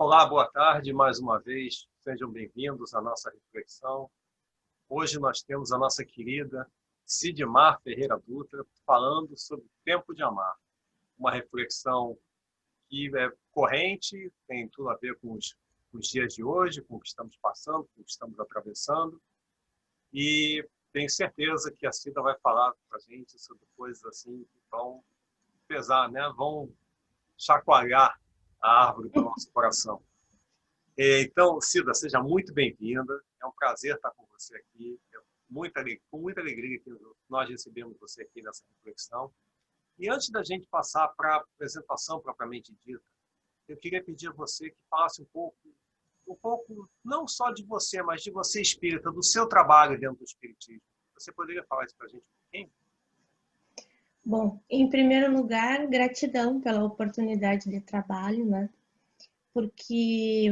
Olá, boa tarde, mais uma vez. Sejam bem-vindos à nossa reflexão. Hoje nós temos a nossa querida Sidmar Ferreira Dutra falando sobre o tempo de amar. Uma reflexão que é corrente, tem tudo a ver com os dias de hoje, com o que estamos passando, com o que estamos atravessando. E tenho certeza que a Cida vai falar para a gente sobre coisas assim que vão pesar, né? Vão chacoalhar a árvore do nosso coração. Então, Cida, seja muito bem-vinda. É um prazer estar com você aqui. Com muita alegria que nós recebemos você aqui nessa reflexão. E antes da gente passar para a apresentação propriamente dita, eu queria pedir a você que falasse um pouco, não só de você, mas de você espírita, do seu trabalho dentro do espiritismo. Você poderia falar isso para a gente um pouquinho? Bom, em primeiro lugar, gratidão pela oportunidade de trabalho, né? Porque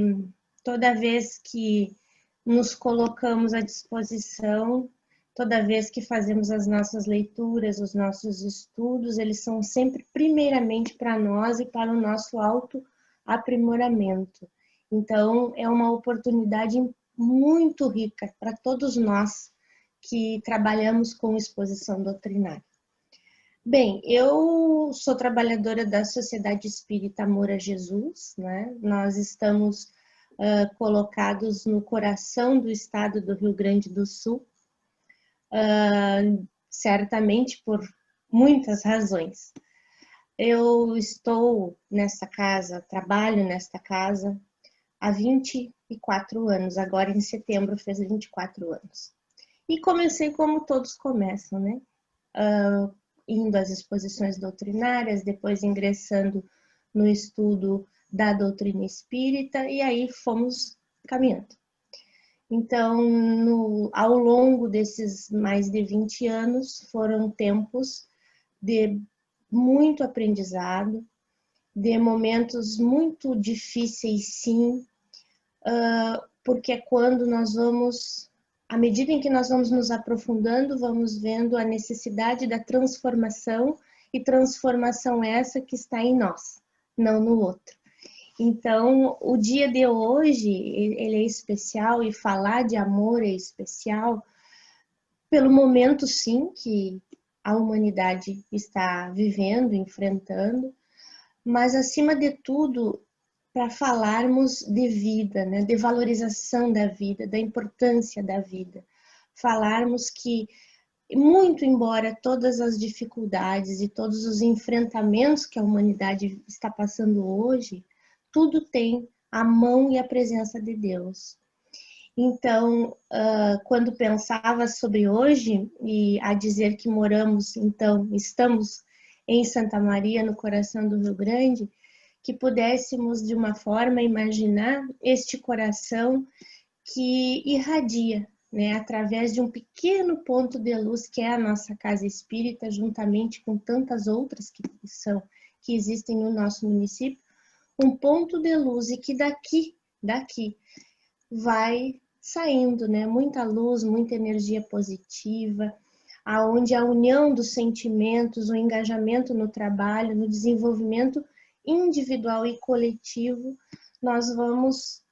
toda vez que nos colocamos à disposição, toda vez que fazemos as nossas leituras, os nossos estudos, eles são sempre primeiramente para nós e para o nosso autoaprimoramento. Então, é uma oportunidade muito rica para todos nós que trabalhamos com exposição doutrinária. Bem, eu sou trabalhadora da Sociedade Espírita Amor a Jesus, né? Nós estamos colocados no coração do estado do Rio Grande do Sul, certamente por muitas razões. Eu estou nesta casa, trabalho nesta casa há 24 anos, agora em setembro fez 24 anos. E comecei como todos começam, né? Indo às exposições doutrinárias, depois ingressando no estudo da doutrina espírita, e aí fomos caminhando. Então, ao longo desses mais de 20 anos, foram tempos de muito aprendizado, de momentos muito difíceis, sim, porque é quando nós vamos, à medida em que nós vamos nos aprofundando, vamos vendo a necessidade da transformação, e transformação essa que está em nós, não no outro. Então, o dia de hoje, ele é especial, e falar de amor é especial pelo momento, sim, que a humanidade está vivendo, enfrentando, mas, acima de tudo, para falarmos de vida, né, de valorização da vida, da importância da vida. Falarmos que, muito embora todas as dificuldades e todos os enfrentamentos que a humanidade está passando hoje, tudo tem a mão e a presença de Deus. Então, quando pensava sobre hoje, e a dizer que estamos em Santa Maria, no coração do Rio Grande, que pudéssemos, de uma forma, imaginar este coração que irradia, né, através de um pequeno ponto de luz que é a nossa casa espírita, juntamente com tantas outras que existem no nosso município, um ponto de luz, e que daqui vai saindo, né, muita luz, muita energia positiva, aonde a união dos sentimentos, o engajamento no trabalho, no desenvolvimento individual e coletivo, nós vamos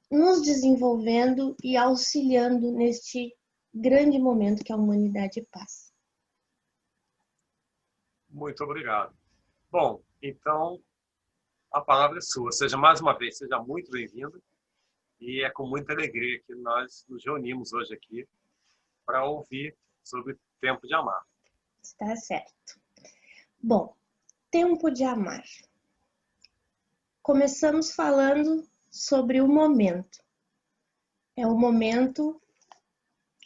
nos desenvolvendo e auxiliando neste grande momento que a humanidade passa. Muito obrigado. Bom, então, a palavra é sua. Mais uma vez, seja muito bem-vindo. E é com muita alegria que nós nos reunimos hoje aqui para ouvir sobre o tempo de amar. Está certo. Bom, tempo de amar. Começamos falando sobre o momento. É um momento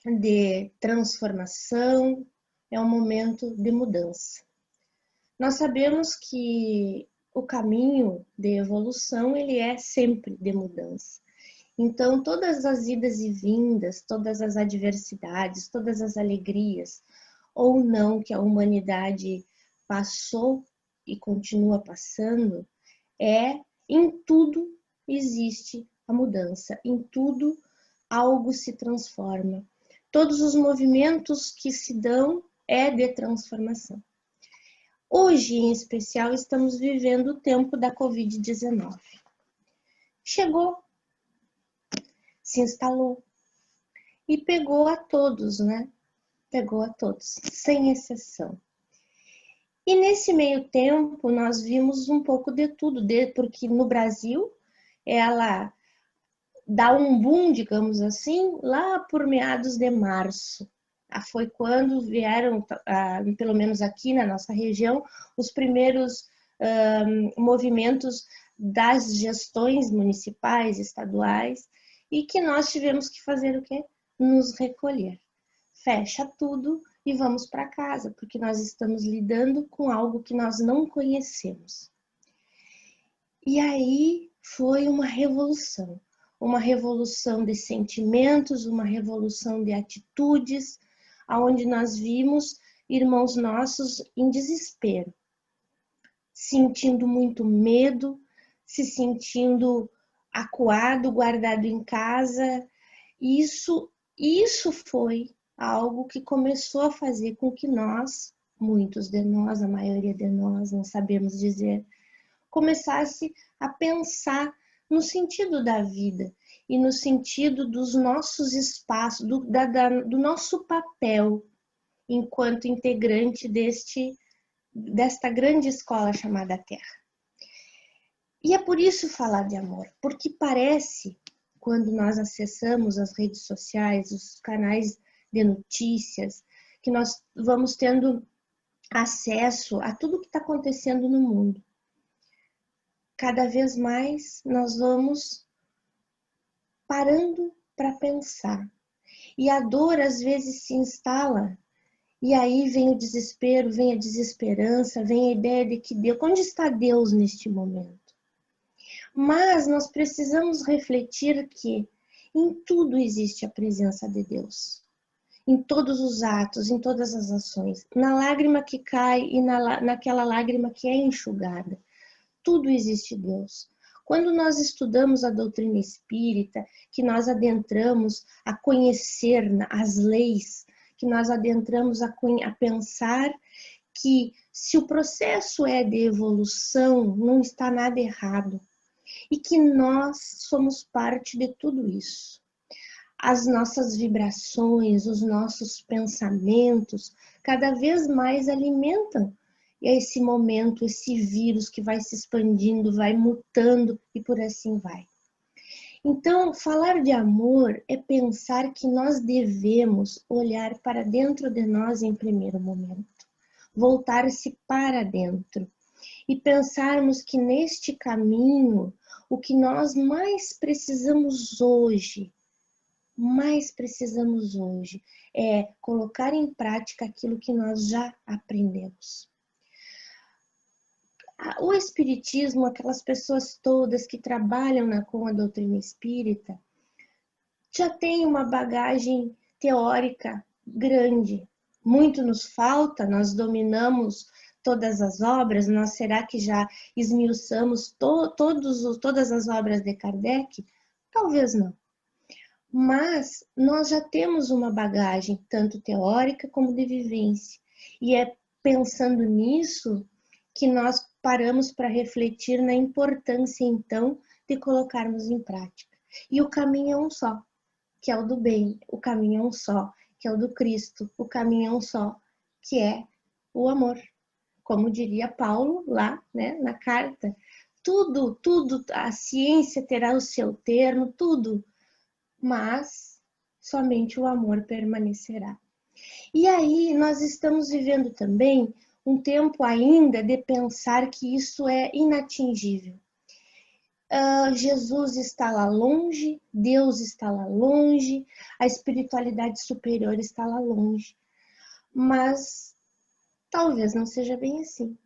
de transformação, é um momento de mudança. Nós sabemos que o caminho de evolução, ele é sempre de mudança. Então, todas as idas e vindas, todas as adversidades, todas as alegrias ou não que a humanidade passou e continua passando, em tudo existe a mudança, em tudo algo se transforma. Todos os movimentos que se dão é de transformação. Hoje, em especial, estamos vivendo o tempo da Covid-19. chegou, se instalou e pegou a todos, né? Pegou a todos, sem exceção. E nesse meio tempo nós vimos um pouco de tudo, porque no Brasil ela dá um boom, digamos assim, lá por meados de março. Foi quando vieram, pelo menos aqui na nossa região, os primeiros movimentos das gestões municipais, estaduais, e que nós tivemos que fazer o quê? Nos recolher. Fecha tudo e vamos para casa, porque nós estamos lidando com algo que nós não conhecemos. E aí foi uma revolução de sentimentos, uma revolução de atitudes, onde nós vimos irmãos nossos em desespero, sentindo muito medo, se sentindo acuado, guardado em casa. Isso foi algo que começou a fazer com que nós, muitos de nós, a maioria de nós, não sabemos dizer, começasse a pensar no sentido da vida e no sentido dos nossos espaços, do nosso papel enquanto integrante desta grande escola chamada Terra. E é por isso falar de amor, porque parece, quando nós acessamos as redes sociais, os canais de notícias, que nós vamos tendo acesso a tudo que está acontecendo no mundo. Cada vez mais nós vamos parando para pensar. E a dor às vezes se instala, e aí vem o desespero, vem a desesperança, vem a ideia de que Deus, onde está Deus neste momento? Mas nós precisamos refletir que em tudo existe a presença de Deus. Em todos os atos, em todas as ações. Na lágrima que cai e naquela lágrima que é enxugada. Tudo existe Deus. Quando nós estudamos a doutrina espírita, que nós adentramos a conhecer as leis, que nós adentramos a pensar que se o processo é de evolução, não está nada errado. E que nós somos parte de tudo isso. As nossas vibrações, os nossos pensamentos, cada vez mais alimentam esse momento, esse vírus que vai se expandindo, vai mutando e por assim vai. Então, falar de amor é pensar que nós devemos olhar para dentro de nós em primeiro momento, voltar-se para dentro e pensarmos que neste caminho, o que nós mais precisamos hoje é colocar em prática aquilo que nós já aprendemos. O espiritismo, aquelas pessoas todas que trabalham com a doutrina espírita, já tem uma bagagem teórica grande. Muito nos falta, nós dominamos todas as obras, será que já esmiuçamos todas as obras de Kardec? Talvez não. Mas nós já temos uma bagagem, tanto teórica como de vivência. E é pensando nisso que nós paramos para refletir na importância, então, de colocarmos em prática. E o caminho é um só, que é o do bem. O caminho é um só, que é o do Cristo. O caminho é um só, que é o amor. Como diria Paulo lá, né, na carta. Tudo, a ciência terá o seu termo, tudo. Mas somente o amor permanecerá. E aí nós estamos vivendo também um tempo ainda de pensar que isso é inatingível. Jesus está lá longe, Deus está lá longe, a espiritualidade superior está lá longe. Mas talvez não seja bem assim.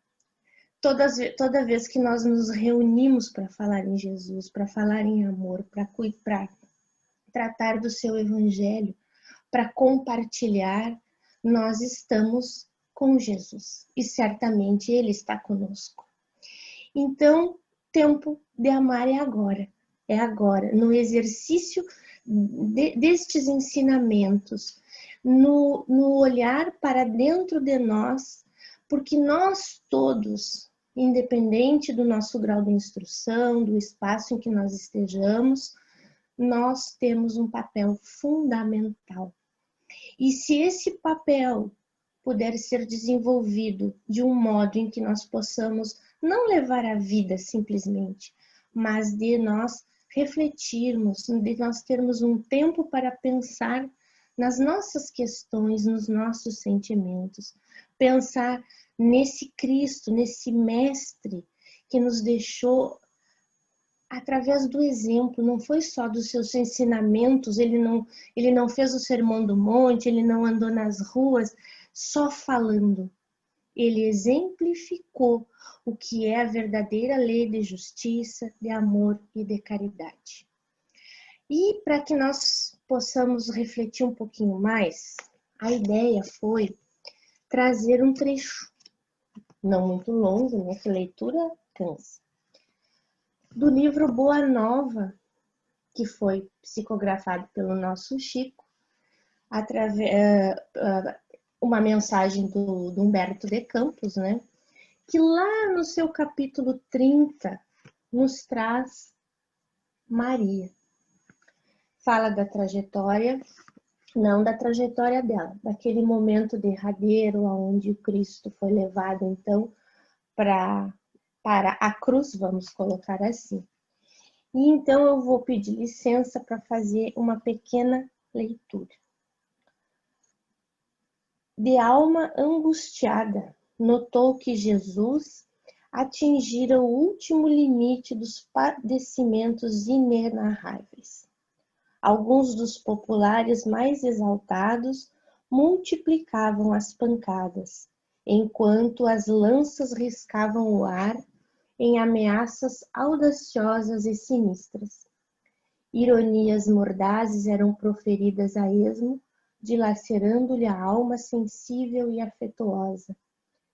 Toda vez que nós nos reunimos para falar em Jesus, para falar em amor, para tratar do seu evangelho, para compartilhar, nós estamos com Jesus e certamente Ele está conosco. Então, tempo de amar é agora, no exercício destes ensinamentos, no olhar para dentro de nós, porque nós todos, independente do nosso grau de instrução, do espaço em que nós estejamos, nós temos um papel fundamental. E se esse papel puder ser desenvolvido de um modo em que nós possamos não levar a vida simplesmente, mas de nós refletirmos, de nós termos um tempo para pensar nas nossas questões, nos nossos sentimentos, pensar nesse Cristo, nesse Mestre que nos deixou através do exemplo, não foi só dos seus ensinamentos, ele não fez o Sermão do Monte, ele não andou nas ruas só falando. Ele exemplificou o que é a verdadeira lei de justiça, de amor e de caridade. E para que nós possamos refletir um pouquinho mais, a ideia foi trazer um trecho, não muito longo, né, que leitura cansa, do livro Boa Nova, que foi psicografado pelo nosso Chico, uma mensagem do Humberto de Campos, né, que lá no seu capítulo 30 nos traz Maria. Fala da trajetória, não da trajetória dela, daquele momento derradeiro onde o Cristo foi levado, então, para a cruz, vamos colocar assim. E então eu vou pedir licença para fazer uma pequena leitura. De alma angustiada, notou que Jesus atingira o último limite dos padecimentos inenarráveis. Alguns dos populares mais exaltados multiplicavam as pancadas, enquanto as lanças riscavam o ar em ameaças audaciosas e sinistras. Ironias mordazes eram proferidas a esmo, dilacerando-lhe a alma sensível e afetuosa.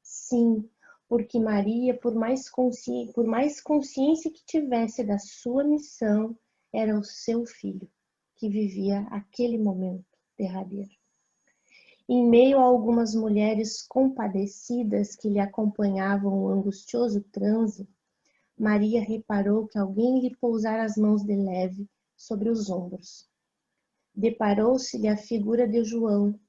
Sim, porque Maria, por mais consciência que tivesse da sua missão, era o seu filho, que vivia aquele momento derradeiro. Em meio a algumas mulheres compadecidas que lhe acompanhavam o angustioso transe, Maria reparou que alguém lhe pousara as mãos de leve sobre os ombros. Deparou-se-lhe a figura de João,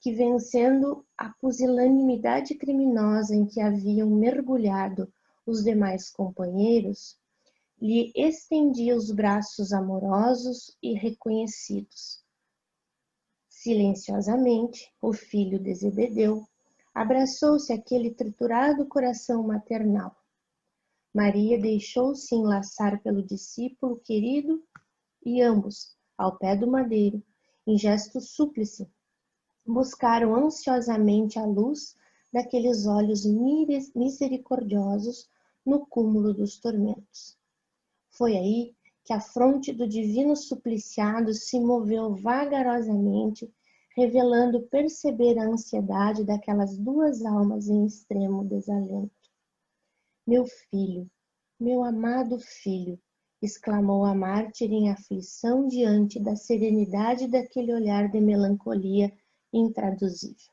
que, vencendo a pusilanimidade criminosa em que haviam mergulhado os demais companheiros, lhe estendia os braços amorosos e reconhecidos. Silenciosamente, o filho de Zebedeu abraçou-se àquele triturado coração maternal. Maria deixou-se enlaçar pelo discípulo querido e ambos, ao pé do madeiro, em gesto súplice, buscaram ansiosamente a luz daqueles olhos misericordiosos no cúmulo dos tormentos. Foi aí que a fronte do divino supliciado se moveu vagarosamente, revelando perceber a ansiedade daquelas duas almas em extremo desalento. Meu filho, meu amado filho, exclamou a mártir em aflição diante da serenidade daquele olhar de melancolia intraduzível.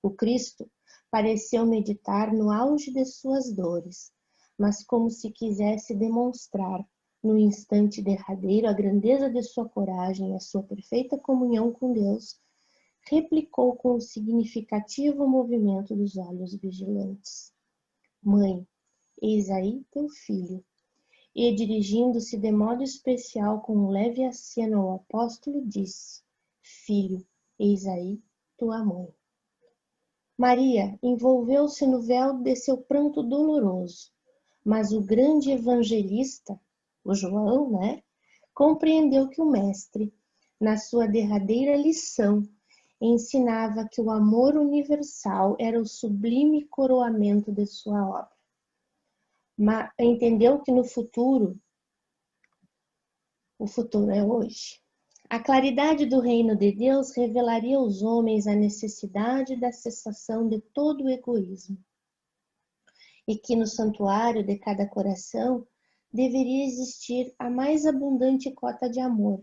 O Cristo pareceu meditar no auge de suas dores, mas como se quisesse demonstrar, no instante derradeiro, a grandeza de sua coragem e a sua perfeita comunhão com Deus, replicou com o significativo movimento dos olhos vigilantes. Mãe, eis aí teu filho. E, dirigindo-se de modo especial com um leve aceno ao apóstolo, disse: Filho, eis aí tua mãe. Maria envolveu-se no véu de seu pranto doloroso, mas o grande evangelista, o João, compreendeu que o mestre, na sua derradeira lição, ensinava que o amor universal era o sublime coroamento de sua obra. Mas entendeu que no futuro, o futuro é hoje, a claridade do reino de Deus revelaria aos homens a necessidade da cessação de todo o egoísmo. E que no santuário de cada coração deveria existir a mais abundante cota de amor,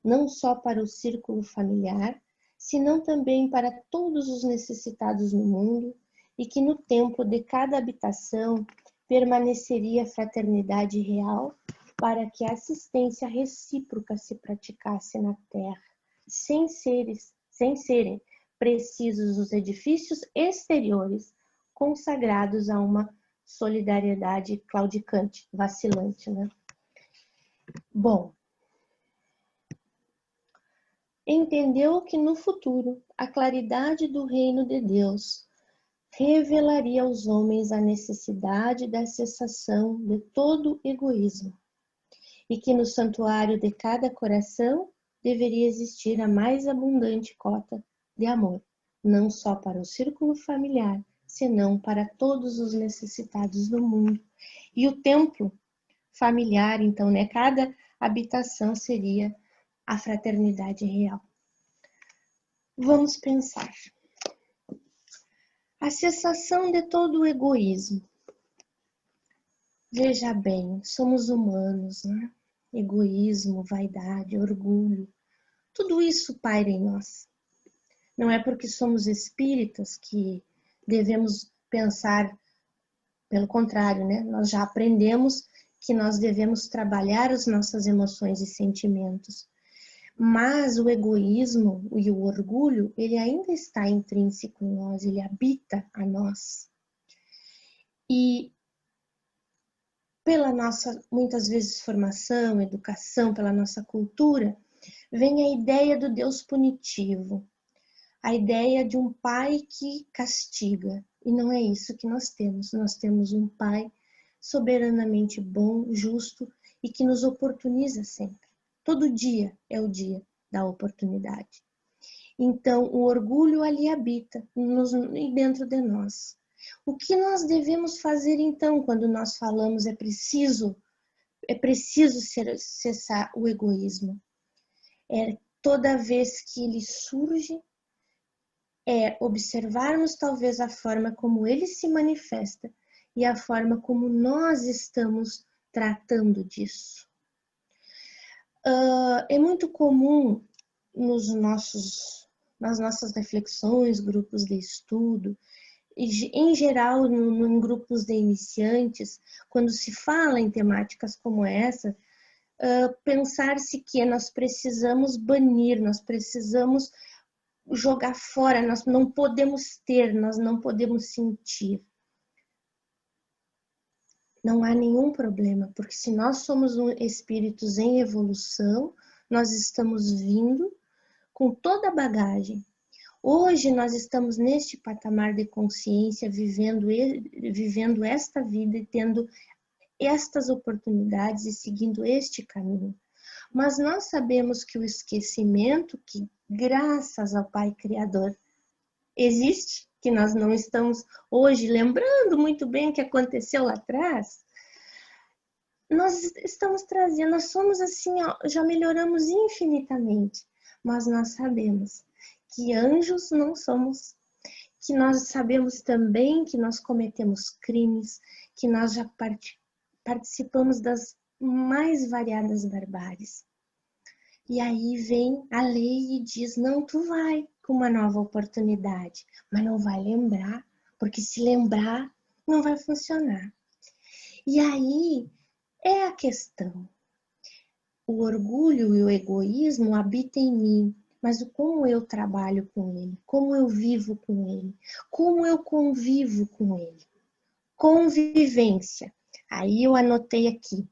não só para o círculo familiar, senão também para todos os necessitados no mundo, e que no templo de cada habitação permaneceria a fraternidade real para que a assistência recíproca se praticasse na terra, sem serem precisos os edifícios exteriores consagrados a uma solidariedade claudicante, vacilante, né? Bom, entendeu que no futuro a claridade do reino de Deus revelaria aos homens a necessidade da cessação de todo egoísmo e que no santuário de cada coração deveria existir a mais abundante cota de amor, não só para o círculo familiar, senão para todos os necessitados do mundo. E o templo familiar, então, né, cada habitação seria a fraternidade real. Vamos pensar. A cessação de todo o egoísmo. Veja bem, somos humanos, né? Egoísmo, vaidade, orgulho, tudo isso paira em nós. Não é porque somos espíritas que devemos pensar, pelo contrário, né? Nós já aprendemos que nós devemos trabalhar as nossas emoções e sentimentos. Mas o egoísmo e o orgulho, ele ainda está intrínseco em nós, ele habita a nós. E pela nossa, muitas vezes, formação, educação, pela nossa cultura, vem a ideia do Deus punitivo, a ideia de um pai que castiga. E não é isso que nós temos. Nós temos um pai soberanamente bom, justo e que nos oportuniza sempre. Todo dia é o dia da oportunidade. Então, o orgulho ali habita dentro de nós. O que nós devemos fazer então quando nós falamos é preciso cessar o egoísmo? Toda vez que ele surge, observarmos talvez a forma como ele se manifesta e a forma como nós estamos tratando disso. É muito comum nas nossas reflexões, grupos de estudo, em geral em grupos de iniciantes, quando se fala em temáticas como essa, pensar-se que nós precisamos banir, nós precisamos jogar fora, nós não podemos ter, nós não podemos sentir. Não há nenhum problema, porque se nós somos espíritos em evolução, nós estamos vindo com toda a bagagem. Hoje nós estamos neste patamar de consciência, vivendo esta vida e tendo estas oportunidades e seguindo este caminho. Mas nós sabemos que o esquecimento, que graças ao Pai Criador existe, que nós não estamos hoje lembrando muito bem o que aconteceu lá atrás, nós estamos trazendo, nós somos assim, já melhoramos infinitamente, mas nós sabemos que anjos não somos, que nós sabemos também que nós cometemos crimes, que nós já participamos das mais variadas barbáries. E aí vem a lei e diz, não, tu vai com uma nova oportunidade, mas não vai lembrar, porque se lembrar não vai funcionar. E aí é a questão. O orgulho e o egoísmo habitam em mim, mas como eu trabalho com ele, como eu vivo com ele, como eu convivo com ele. Convivência. Aí eu anotei aqui,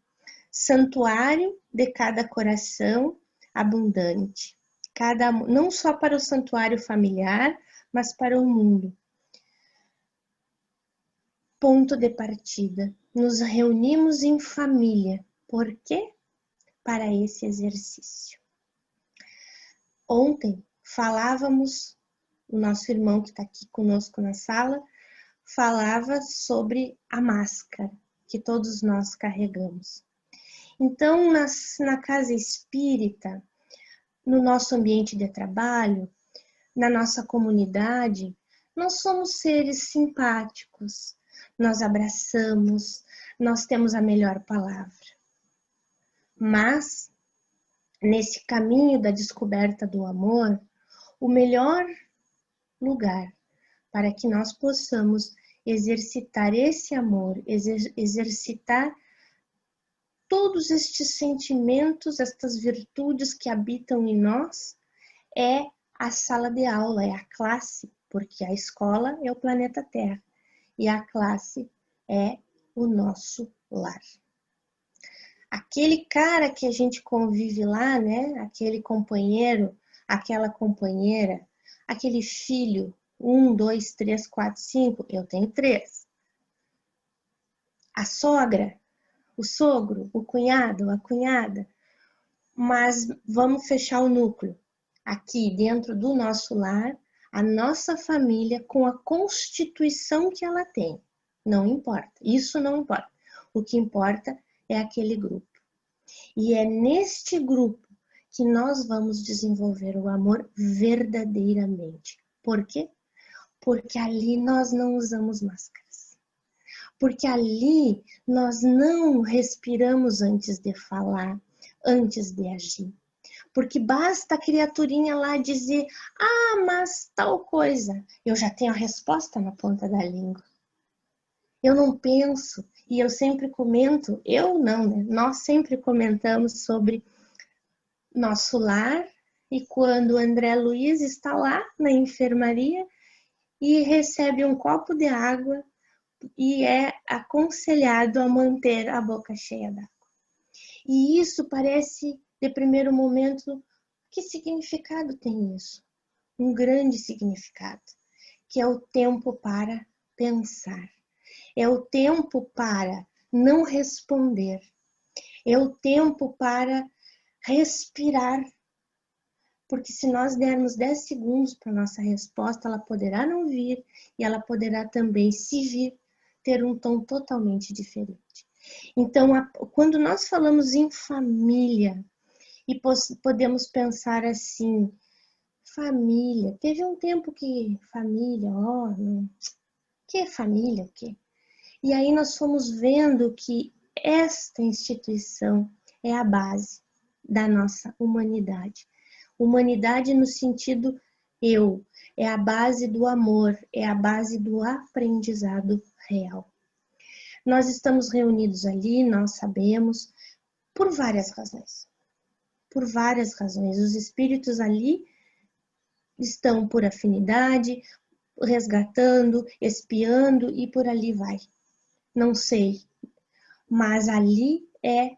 santuário de cada coração abundante. Não só para o santuário familiar, mas para o mundo. Ponto de partida. Nos reunimos em família. Por quê? Para esse exercício. Ontem falávamos, o nosso irmão que está aqui conosco na sala, falava sobre a máscara que todos nós carregamos. Então, na casa espírita, no nosso ambiente de trabalho, na nossa comunidade, nós somos seres simpáticos, nós abraçamos, nós temos a melhor palavra. Mas, nesse caminho da descoberta do amor, o melhor lugar para que nós possamos exercitar esse amor, exercitar todos estes sentimentos, estas virtudes que habitam em nós, é a sala de aula, é a classe, porque a escola é o planeta Terra e a classe é o nosso lar. Aquele cara que a gente convive lá, né? Aquele companheiro, aquela companheira, aquele filho, 1, 2, 3, 4, 5, eu tenho 3. A sogra, o sogro, o cunhado, a cunhada. Mas vamos fechar o núcleo. Aqui dentro do nosso lar, a nossa família com a constituição que ela tem. Não importa, isso não importa. O que importa é aquele grupo. E é neste grupo que nós vamos desenvolver o amor verdadeiramente. Por quê? Porque ali nós não usamos máscaras. Porque ali nós não respiramos antes de falar, antes de agir. Porque basta a criaturinha lá dizer, ah, mas tal coisa. Eu já tenho a resposta na ponta da língua. Eu não penso, e eu sempre comento, eu não, né? Nós sempre comentamos sobre nosso lar, e quando o André Luiz está lá na enfermaria e recebe um copo de água e é aconselhado a manter a boca cheia d'água. E isso parece, de primeiro momento, que significado tem isso? Um grande significado, que é o tempo para pensar. É o tempo para não responder. É o tempo para respirar. Porque se nós dermos 10 segundos para a nossa resposta, ela poderá não vir e ela poderá também, se vir, ter um tom totalmente diferente. Então, quando nós falamos em família, e podemos pensar assim, família, teve um tempo que família, que é família, o quê? E aí nós fomos vendo que esta instituição é a base da nossa humanidade. Humanidade no sentido eu, é a base do amor, é a base do aprendizado real. Nós estamos reunidos ali, nós sabemos, por várias razões. Por várias razões. Os espíritos ali estão por afinidade, resgatando, espiando e por ali vai. Não sei, mas ali é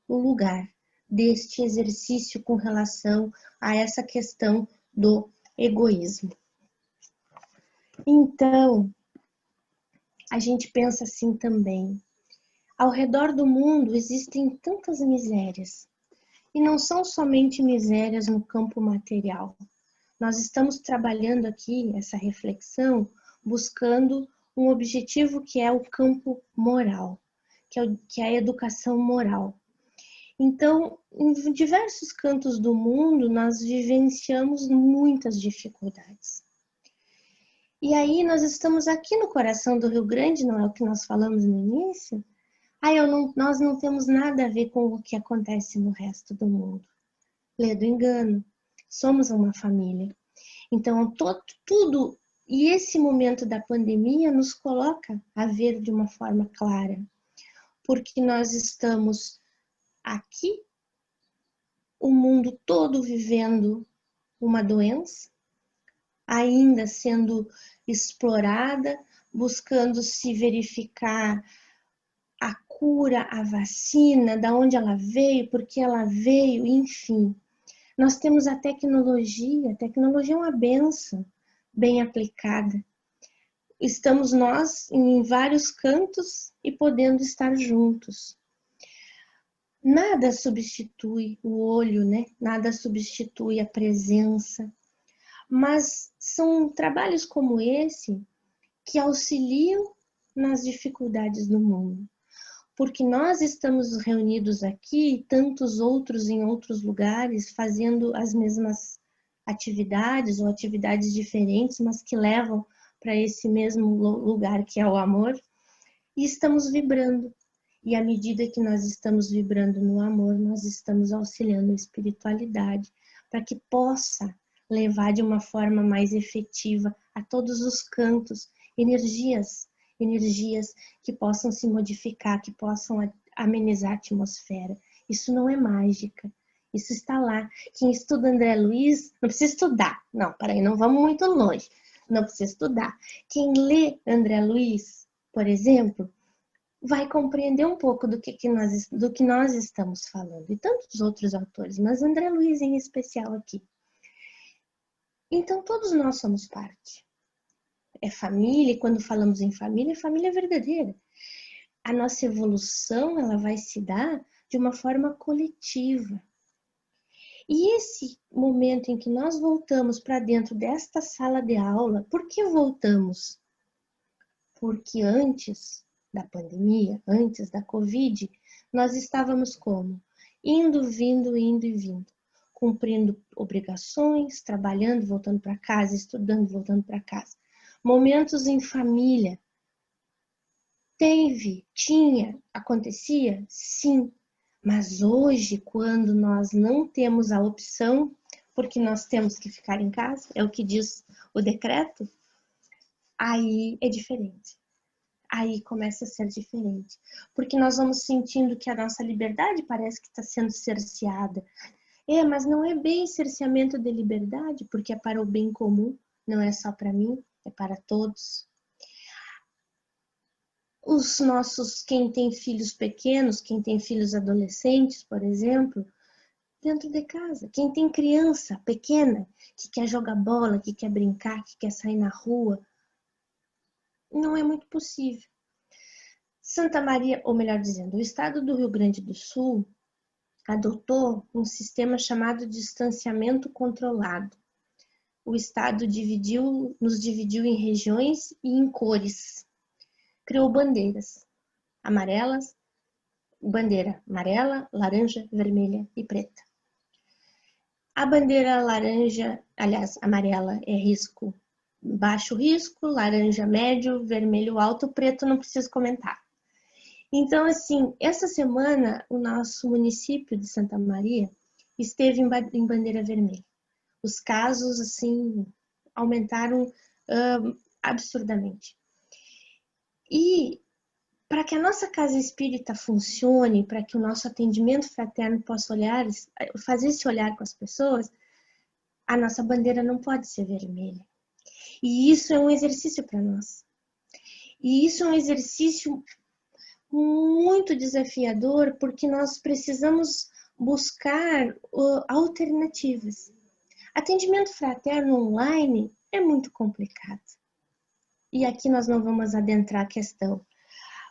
o lugar deste exercício com relação a essa questão do egoísmo. Então, a gente pensa assim também. Ao redor do mundo existem tantas misérias. E não são somente misérias no campo material. Nós estamos trabalhando aqui essa reflexão buscando um objetivo que é o campo moral, que é a educação moral. Então, em diversos cantos do mundo, nós vivenciamos muitas dificuldades. E aí, nós estamos aqui no coração do Rio Grande, não é o que nós falamos no início? Nós não temos nada a ver com o que acontece no resto do mundo. Lê do engano. Somos uma família. Então, tudo, e esse momento da pandemia nos coloca a ver de uma forma clara. Porque nós estamos aqui, o mundo todo vivendo uma doença, ainda sendo explorada, buscando se verificar a cura, a vacina, da onde ela veio, por que ela veio, enfim. Nós temos a tecnologia é uma benção bem aplicada. Estamos nós em vários cantos e podendo estar juntos. Nada substitui o olho, né? Nada substitui a presença. Mas são trabalhos como esse que auxiliam nas dificuldades do mundo. Porque nós estamos reunidos aqui e tantos outros em outros lugares fazendo as mesmas atividades ou atividades diferentes, mas que levam para esse mesmo lugar que é o amor, e estamos vibrando. E à medida que nós estamos vibrando no amor, nós estamos auxiliando a espiritualidade para que possa levar de uma forma mais efetiva a todos os cantos energias energias que possam se modificar, que possam amenizar a atmosfera. Isso não é mágica. Isso está lá. Quem estuda André Luiz, não precisa estudar. Não, peraí, não vamos muito longe. Não precisa estudar. Quem lê André Luiz, por exemplo, vai compreender um pouco do que nós estamos falando. E tantos outros autores, mas André Luiz em especial aqui. Então, todos nós somos parte. É família, e quando falamos em família, é família verdadeira. A nossa evolução, ela vai se dar de uma forma coletiva. E esse momento em que nós voltamos para dentro desta sala de aula, por que voltamos? Porque antes da pandemia, antes da Covid, nós estávamos como? Indo, vindo e vindo. Cumprindo obrigações, trabalhando, voltando para casa, estudando, voltando para casa. Momentos em família. Acontecia? Sim. Mas hoje, quando nós não temos a opção, porque nós temos que ficar em casa, é o que diz o decreto, aí é diferente. Aí começa a ser diferente. Porque nós vamos sentindo que a nossa liberdade parece que está sendo cerceada. Mas não é bem cerceamento de liberdade, porque é para o bem comum, não é só para mim, é para todos. Quem tem filhos pequenos, quem tem filhos adolescentes, por exemplo, dentro de casa. Quem tem criança pequena, que quer jogar bola, que quer brincar, que quer sair na rua, não é muito possível. Santa Maria, ou melhor dizendo, o estado do Rio Grande do Sul adotou um sistema chamado de distanciamento controlado. O estado nos dividiu em regiões e em cores. Criou bandeiras amarelas, bandeira amarela, laranja, vermelha e preta. A bandeira laranja, aliás, amarela é risco, baixo risco, laranja médio, vermelho alto, preto não preciso comentar. Então, assim, essa semana o nosso município de Santa Maria esteve em bandeira vermelha. Os casos, assim, aumentaram absurdamente. E para que a nossa casa espírita funcione, para que o nosso atendimento fraterno possa fazer esse olhar com as pessoas, a nossa bandeira não pode ser vermelha. E isso é um exercício para nós. E isso é um exercício muito desafiador, porque nós precisamos buscar alternativas. Atendimento fraterno online é muito complicado. E aqui nós não vamos adentrar a questão.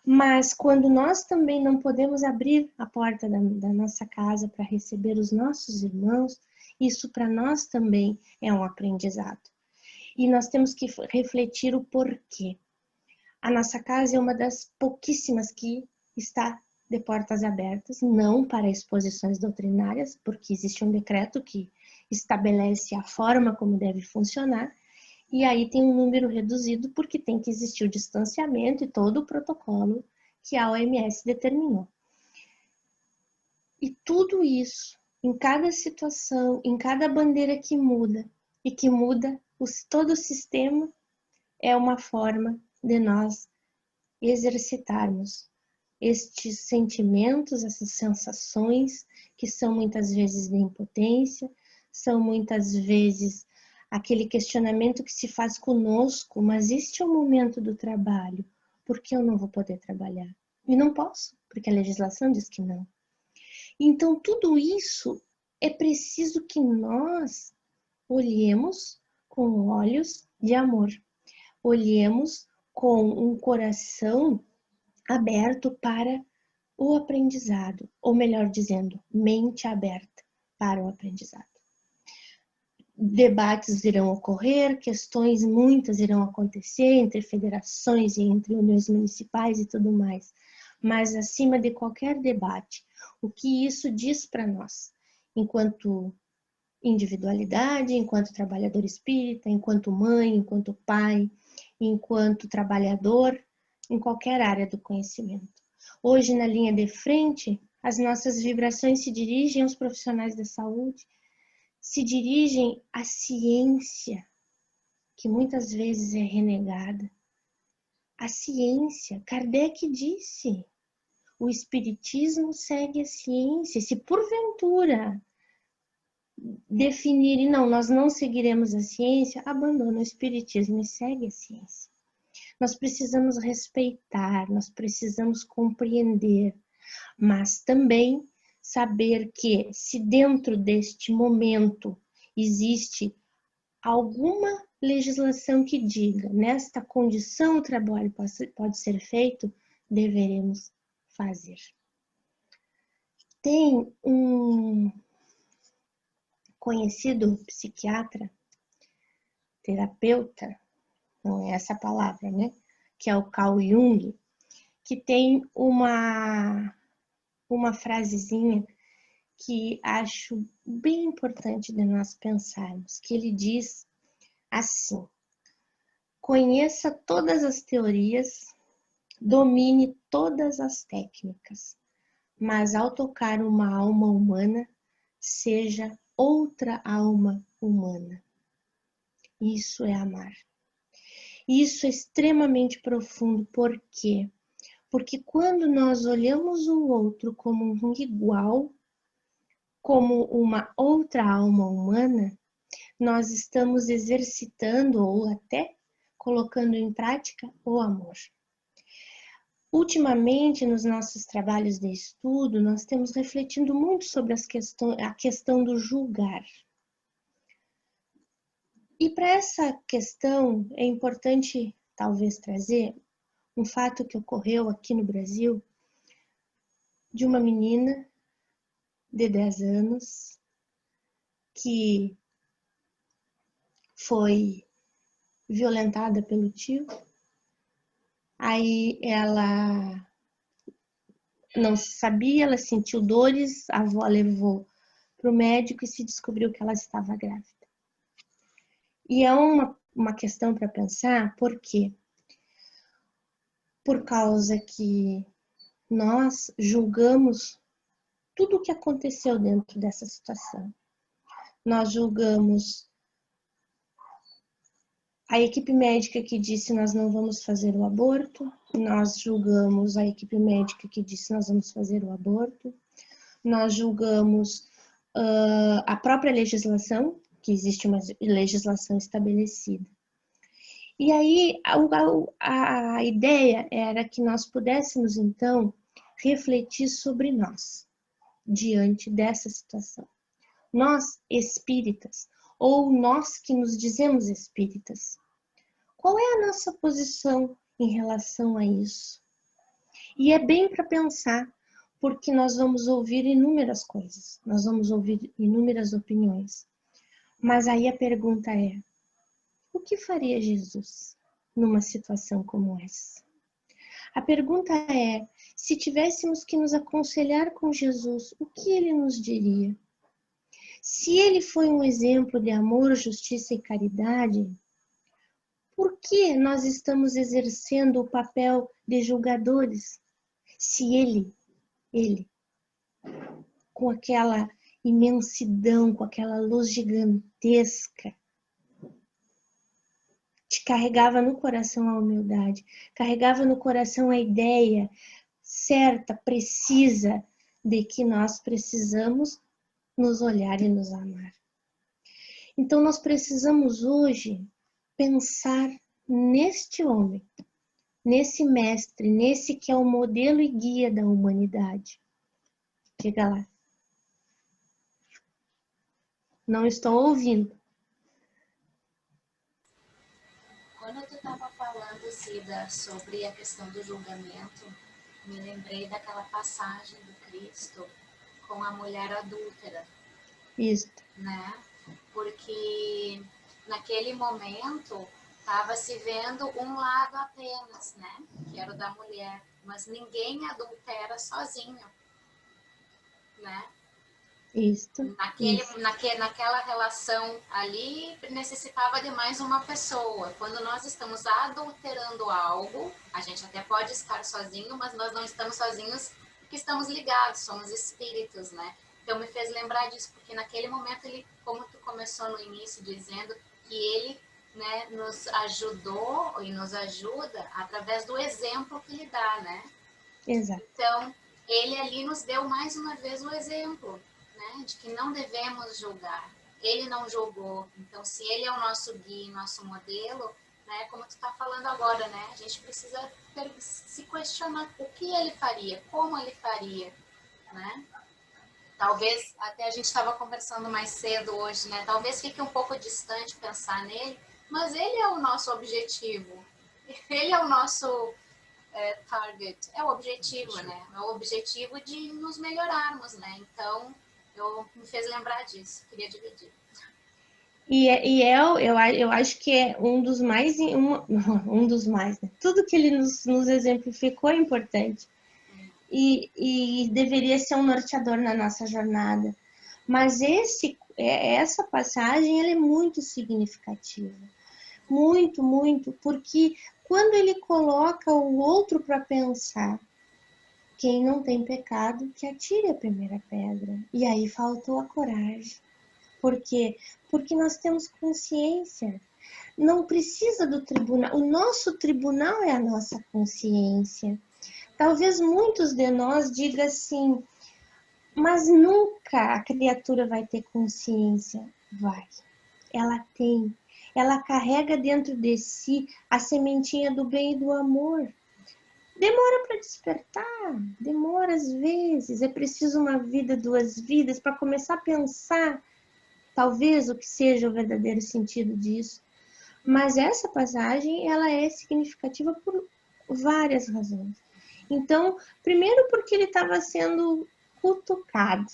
Mas quando nós também não podemos abrir a porta da nossa casa para receber os nossos irmãos, isso para nós também é um aprendizado. E nós temos que refletir o porquê. A nossa casa é uma das pouquíssimas que está de portas abertas, não para exposições doutrinárias, porque existe um decreto que estabelece a forma como deve funcionar, e aí tem um número reduzido porque tem que existir o distanciamento e todo o protocolo que a OMS determinou. E tudo isso, em cada situação, em cada bandeira que muda, e que muda todo o sistema, é uma forma de nós exercitarmos estes sentimentos, essas sensações, que são muitas vezes de impotência, são muitas vezes aquele questionamento que se faz conosco, mas este é o momento do trabalho, por que eu não vou poder trabalhar? E não posso, porque a legislação diz que não. Então, tudo isso é preciso que nós olhemos com olhos de amor, olhemos com um coração aberto para o aprendizado, ou melhor dizendo, mente aberta para o aprendizado. Debates irão ocorrer, questões muitas irão acontecer entre federações e entre uniões municipais e tudo mais. Mas acima de qualquer debate, o que isso diz para nós, enquanto individualidade, enquanto trabalhador espírita, enquanto mãe, enquanto pai, enquanto trabalhador, em qualquer área do conhecimento. Hoje, na linha de frente, as nossas vibrações se dirigem aos profissionais da saúde, se dirigem à ciência, que muitas vezes é renegada. A ciência, Kardec disse, o espiritismo segue a ciência. Se porventura definirem, não, nós não seguiremos a ciência, abandona o espiritismo e segue a ciência. Nós precisamos respeitar, nós precisamos compreender, mas também saber que se dentro deste momento existe alguma legislação que diga nesta condição o trabalho pode ser feito, deveremos fazer. Tem um conhecido psiquiatra, terapeuta, não é essa palavra, né? Que é o Carl Jung, que tem uma frasezinha que acho bem importante de nós pensarmos, que ele diz assim: conheça todas as teorias, domine todas as técnicas, mas ao tocar uma alma humana, seja outra alma humana. Isso é amar. Isso é extremamente profundo. Por quê? Porque quando nós olhamos o outro como um igual, como uma outra alma humana, nós estamos exercitando ou até colocando em prática o amor. Ultimamente, nos nossos trabalhos de estudo, nós temos refletido muito sobre a questão do julgar. E para essa questão é importante, talvez, trazer um fato que ocorreu aqui no Brasil, de uma menina de 10 anos que foi violentada pelo tio. Aí ela não sabia, ela sentiu dores, a avó levou para o médico e se descobriu que ela estava grávida. E é uma questão para pensar, por quê? Por causa que nós julgamos tudo o que aconteceu dentro dessa situação. Nós julgamos a equipe médica que disse nós não vamos fazer o aborto, nós julgamos a equipe médica que disse nós vamos fazer o aborto, nós julgamos a própria legislação, que existe uma legislação estabelecida. E aí a ideia era que nós pudéssemos então refletir sobre nós, diante dessa situação. Nós espíritas, ou nós que nos dizemos espíritas, qual é a nossa posição em relação a isso? E é bem para pensar, porque nós vamos ouvir inúmeras coisas, nós vamos ouvir inúmeras opiniões. Mas aí a pergunta é: o que faria Jesus numa situação como essa? A pergunta é: se tivéssemos que nos aconselhar com Jesus, o que ele nos diria? Se ele foi um exemplo de amor, justiça e caridade, por que nós estamos exercendo o papel de julgadores? Se ele, com aquela imensidão, com aquela luz gigantesca, te carregava no coração a humildade, carregava no coração a ideia certa, precisa, de que nós precisamos nos olhar e nos amar. Então nós precisamos hoje pensar neste homem, nesse mestre, nesse que é o modelo e guia da humanidade. Diga lá. Não estou ouvindo. Quando tu estava falando, Cida, sobre a questão do julgamento, me lembrei daquela passagem do Cristo com a mulher adúltera. Isso. Né? Porque naquele momento estava se vendo um lado apenas, né? Que era o da mulher, mas ninguém adultera sozinho, né? Isso. Naquela relação ali necessitava de mais uma pessoa. Quando nós estamos adulterando algo, a gente até pode estar sozinho, mas nós não estamos sozinhos porque estamos ligados, somos espíritos, né? Então me fez lembrar disso, porque naquele momento ele, como tu começou no início dizendo que ele né, nos ajudou e nos ajuda através do exemplo que ele dá, né? Exato. Então, ele ali nos deu mais uma vez o exemplo, né, de que não devemos julgar. Ele não julgou. Então, se ele é o nosso guia, nosso modelo, né, como tu está falando agora, né, a gente precisa se questionar o que ele faria, como ele faria, né? Talvez, até a gente estava conversando mais cedo hoje, né? Talvez fique um pouco distante pensar nele, mas ele é o nosso objetivo. Ele é o nosso target, é o objetivo, né? É o objetivo de nos melhorarmos, né? Então, me fez lembrar disso, queria dividir. Eu acho que é um dos mais, um dos mais, né? Tudo que ele nos exemplificou é importante. E deveria ser um norteador na nossa jornada. Mas essa passagem ela é muito significativa. Muito, muito, porque quando ele coloca o outro para pensar, quem não tem pecado, que atire a primeira pedra. E aí faltou a coragem. Por quê? Porque nós temos consciência. Não precisa do tribunal. O nosso tribunal é a nossa consciência. Talvez muitos de nós digam assim, mas nunca a criatura vai ter consciência. Vai. Ela tem. Ela carrega dentro de si a sementinha do bem e do amor. Demora para despertar, demora às vezes. É preciso uma vida, 2 vidas para começar a pensar, talvez, o que seja o verdadeiro sentido disso. Mas essa passagem, ela é significativa por várias razões. Então, primeiro porque ele estava sendo cutucado,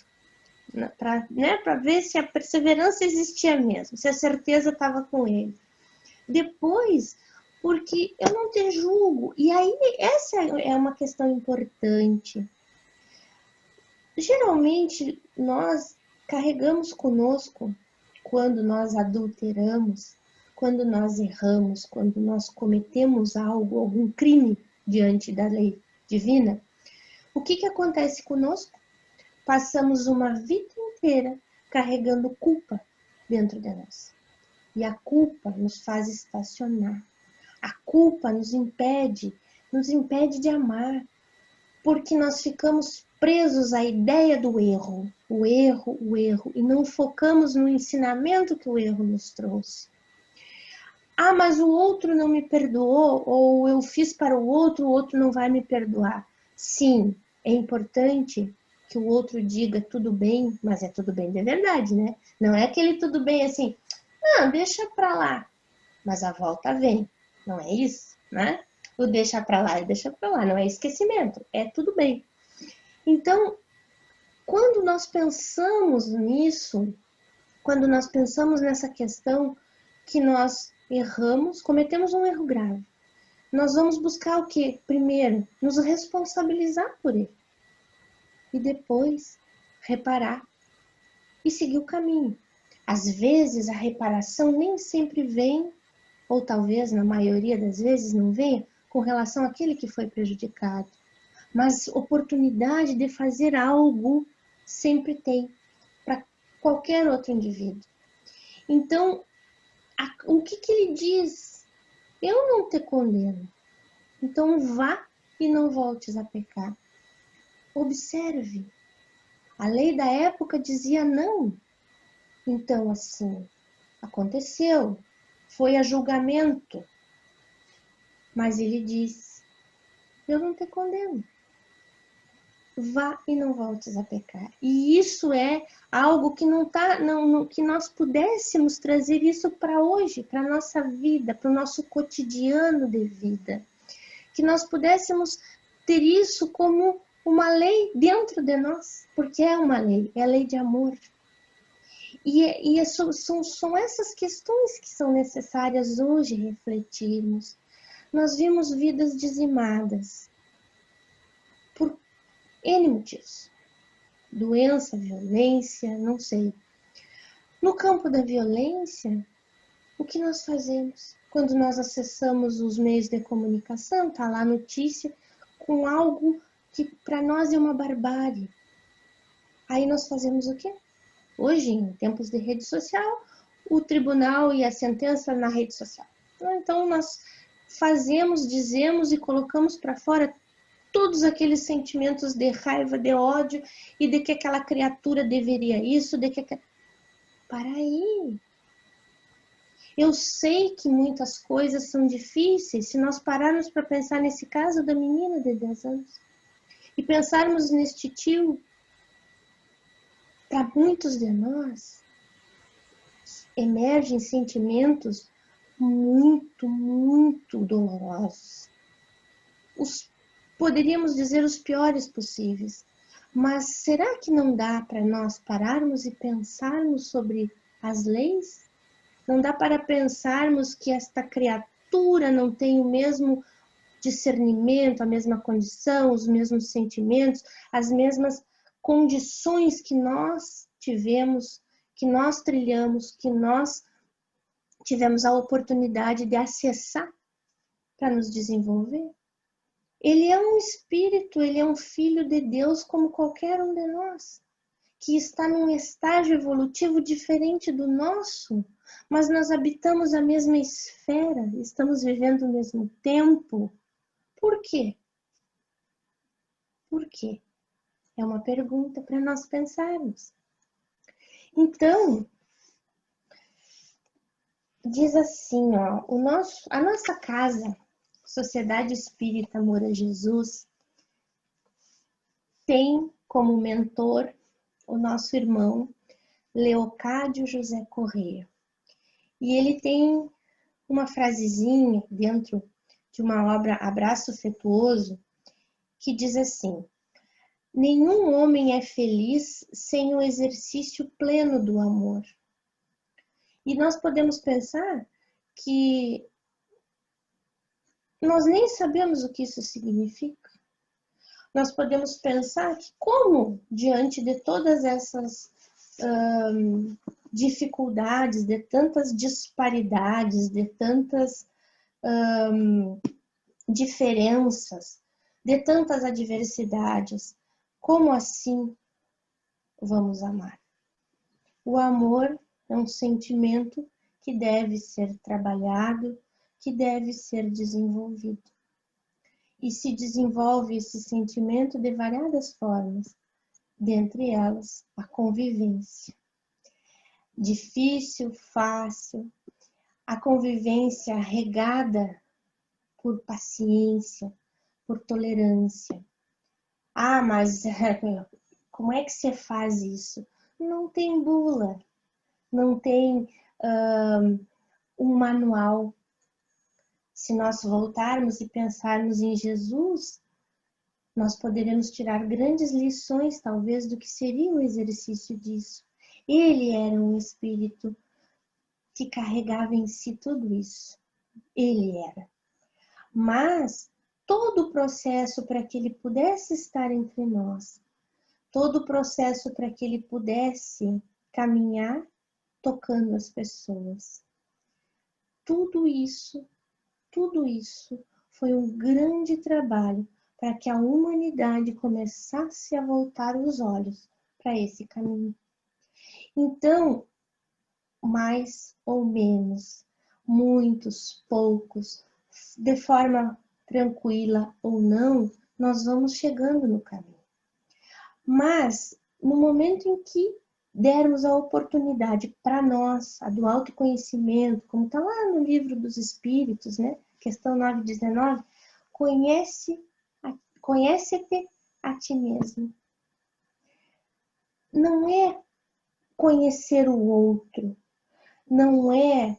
para ver se a perseverança existia mesmo, se a certeza estava com ele. Depois, porque eu não te julgo. E aí, essa é uma questão importante. Geralmente, nós carregamos conosco, quando nós adulteramos, quando nós erramos, quando nós cometemos algo, algum crime diante da lei divina, o que acontece conosco? Passamos uma vida inteira carregando culpa dentro de nós. E a culpa nos faz estacionar. A culpa nos impede de amar, porque nós ficamos presos à ideia do erro, e não focamos no ensinamento que o erro nos trouxe. Ah, mas o outro não me perdoou, ou eu fiz para o outro não vai me perdoar. Sim, é importante que o outro diga tudo bem, mas é tudo bem de verdade, né? Não é aquele tudo bem assim, não, deixa pra lá, mas a volta vem. Não é isso, né? O deixa pra lá e deixa pra lá, não é esquecimento, é tudo bem. Então, quando nós pensamos nisso, quando nós pensamos nessa questão que nós erramos, cometemos um erro grave, nós vamos buscar o quê? Primeiro, nos responsabilizar por ele. E depois, reparar e seguir o caminho. Às vezes, a reparação nem sempre vem, ou talvez, na maioria das vezes, não venha, com relação àquele que foi prejudicado. Mas oportunidade de fazer algo sempre tem, para qualquer outro indivíduo. Então, o que ele diz? Eu não te condeno. Então vá e não voltes a pecar. Observe. A lei da época dizia não. Então, assim, aconteceu. Foi a julgamento. Mas ele diz, eu não te condeno. Vá e não voltes a pecar. E isso é algo que que nós pudéssemos trazer isso para hoje, para a nossa vida, para o nosso cotidiano de vida. Que nós pudéssemos ter isso como uma lei dentro de nós, porque é uma lei, é a lei de amor. São essas questões que são necessárias hoje refletirmos. Nós vimos vidas dizimadas por N motivos. Doença, violência, não sei. No campo da violência, o que nós fazemos? Quando nós acessamos os meios de comunicação, tá lá a notícia com algo que para nós é uma barbárie. Aí nós fazemos o quê? Hoje, em tempos de rede social, o tribunal e a sentença na rede social. Então, nós fazemos, dizemos e colocamos para fora todos aqueles sentimentos de raiva, de ódio e de que aquela criatura deveria isso, de que... Para aí! Eu sei que muitas coisas são difíceis se nós pararmos para pensar nesse caso da menina de 10 anos e pensarmos neste tio. Para muitos de nós, emergem sentimentos muito, muito dolorosos. Poderíamos dizer os piores possíveis. Mas será que não dá para nós pararmos e pensarmos sobre as leis? Não dá para pensarmos que esta criatura não tem o mesmo discernimento, a mesma condição, os mesmos sentimentos, as mesmas condições que nós tivemos, que nós trilhamos, que nós tivemos a oportunidade de acessar para nos desenvolver? Ele é um espírito, ele é um filho de Deus como qualquer um de nós, que está num estágio evolutivo diferente do nosso, mas nós habitamos a mesma esfera, estamos vivendo o mesmo tempo. Por quê? Por quê? É uma pergunta para nós pensarmos. Então, diz assim, ó, a nossa casa, Sociedade Espírita Amor a Jesus, tem como mentor o nosso irmão Leocádio José Corrêa. E ele tem uma frasezinha dentro de uma obra Abraço Afetuoso que diz assim: nenhum homem é feliz sem o exercício pleno do amor. E nós podemos pensar que nós nem sabemos o que isso significa. Nós podemos pensar que como, diante de todas essas dificuldades, de tantas disparidades, de tantas diferenças, de tantas adversidades, como assim vamos amar? O amor é um sentimento que deve ser trabalhado, que deve ser desenvolvido. E se desenvolve esse sentimento de variadas formas, dentre elas a convivência. Difícil, fácil, a convivência regada por paciência, por tolerância. Ah, mas como é que você faz isso? Não tem bula, não tem um manual. Se nós voltarmos e pensarmos em Jesus, nós poderemos tirar grandes lições, talvez, do que seria o exercício disso. Ele era um espírito que carregava em si tudo isso. Ele era. Mas todo o processo para que ele pudesse estar entre nós, todo o processo para que ele pudesse caminhar tocando as pessoas, tudo isso foi um grande trabalho para que a humanidade começasse a voltar os olhos para esse caminho. Então, mais ou menos, muitos, poucos, de forma tranquila ou não, nós vamos chegando no caminho. Mas, no momento em que dermos a oportunidade para nós, a do autoconhecimento, como está lá no livro dos Espíritos, né? Questão 919, conhece-te a ti mesmo. Não é conhecer o outro, não é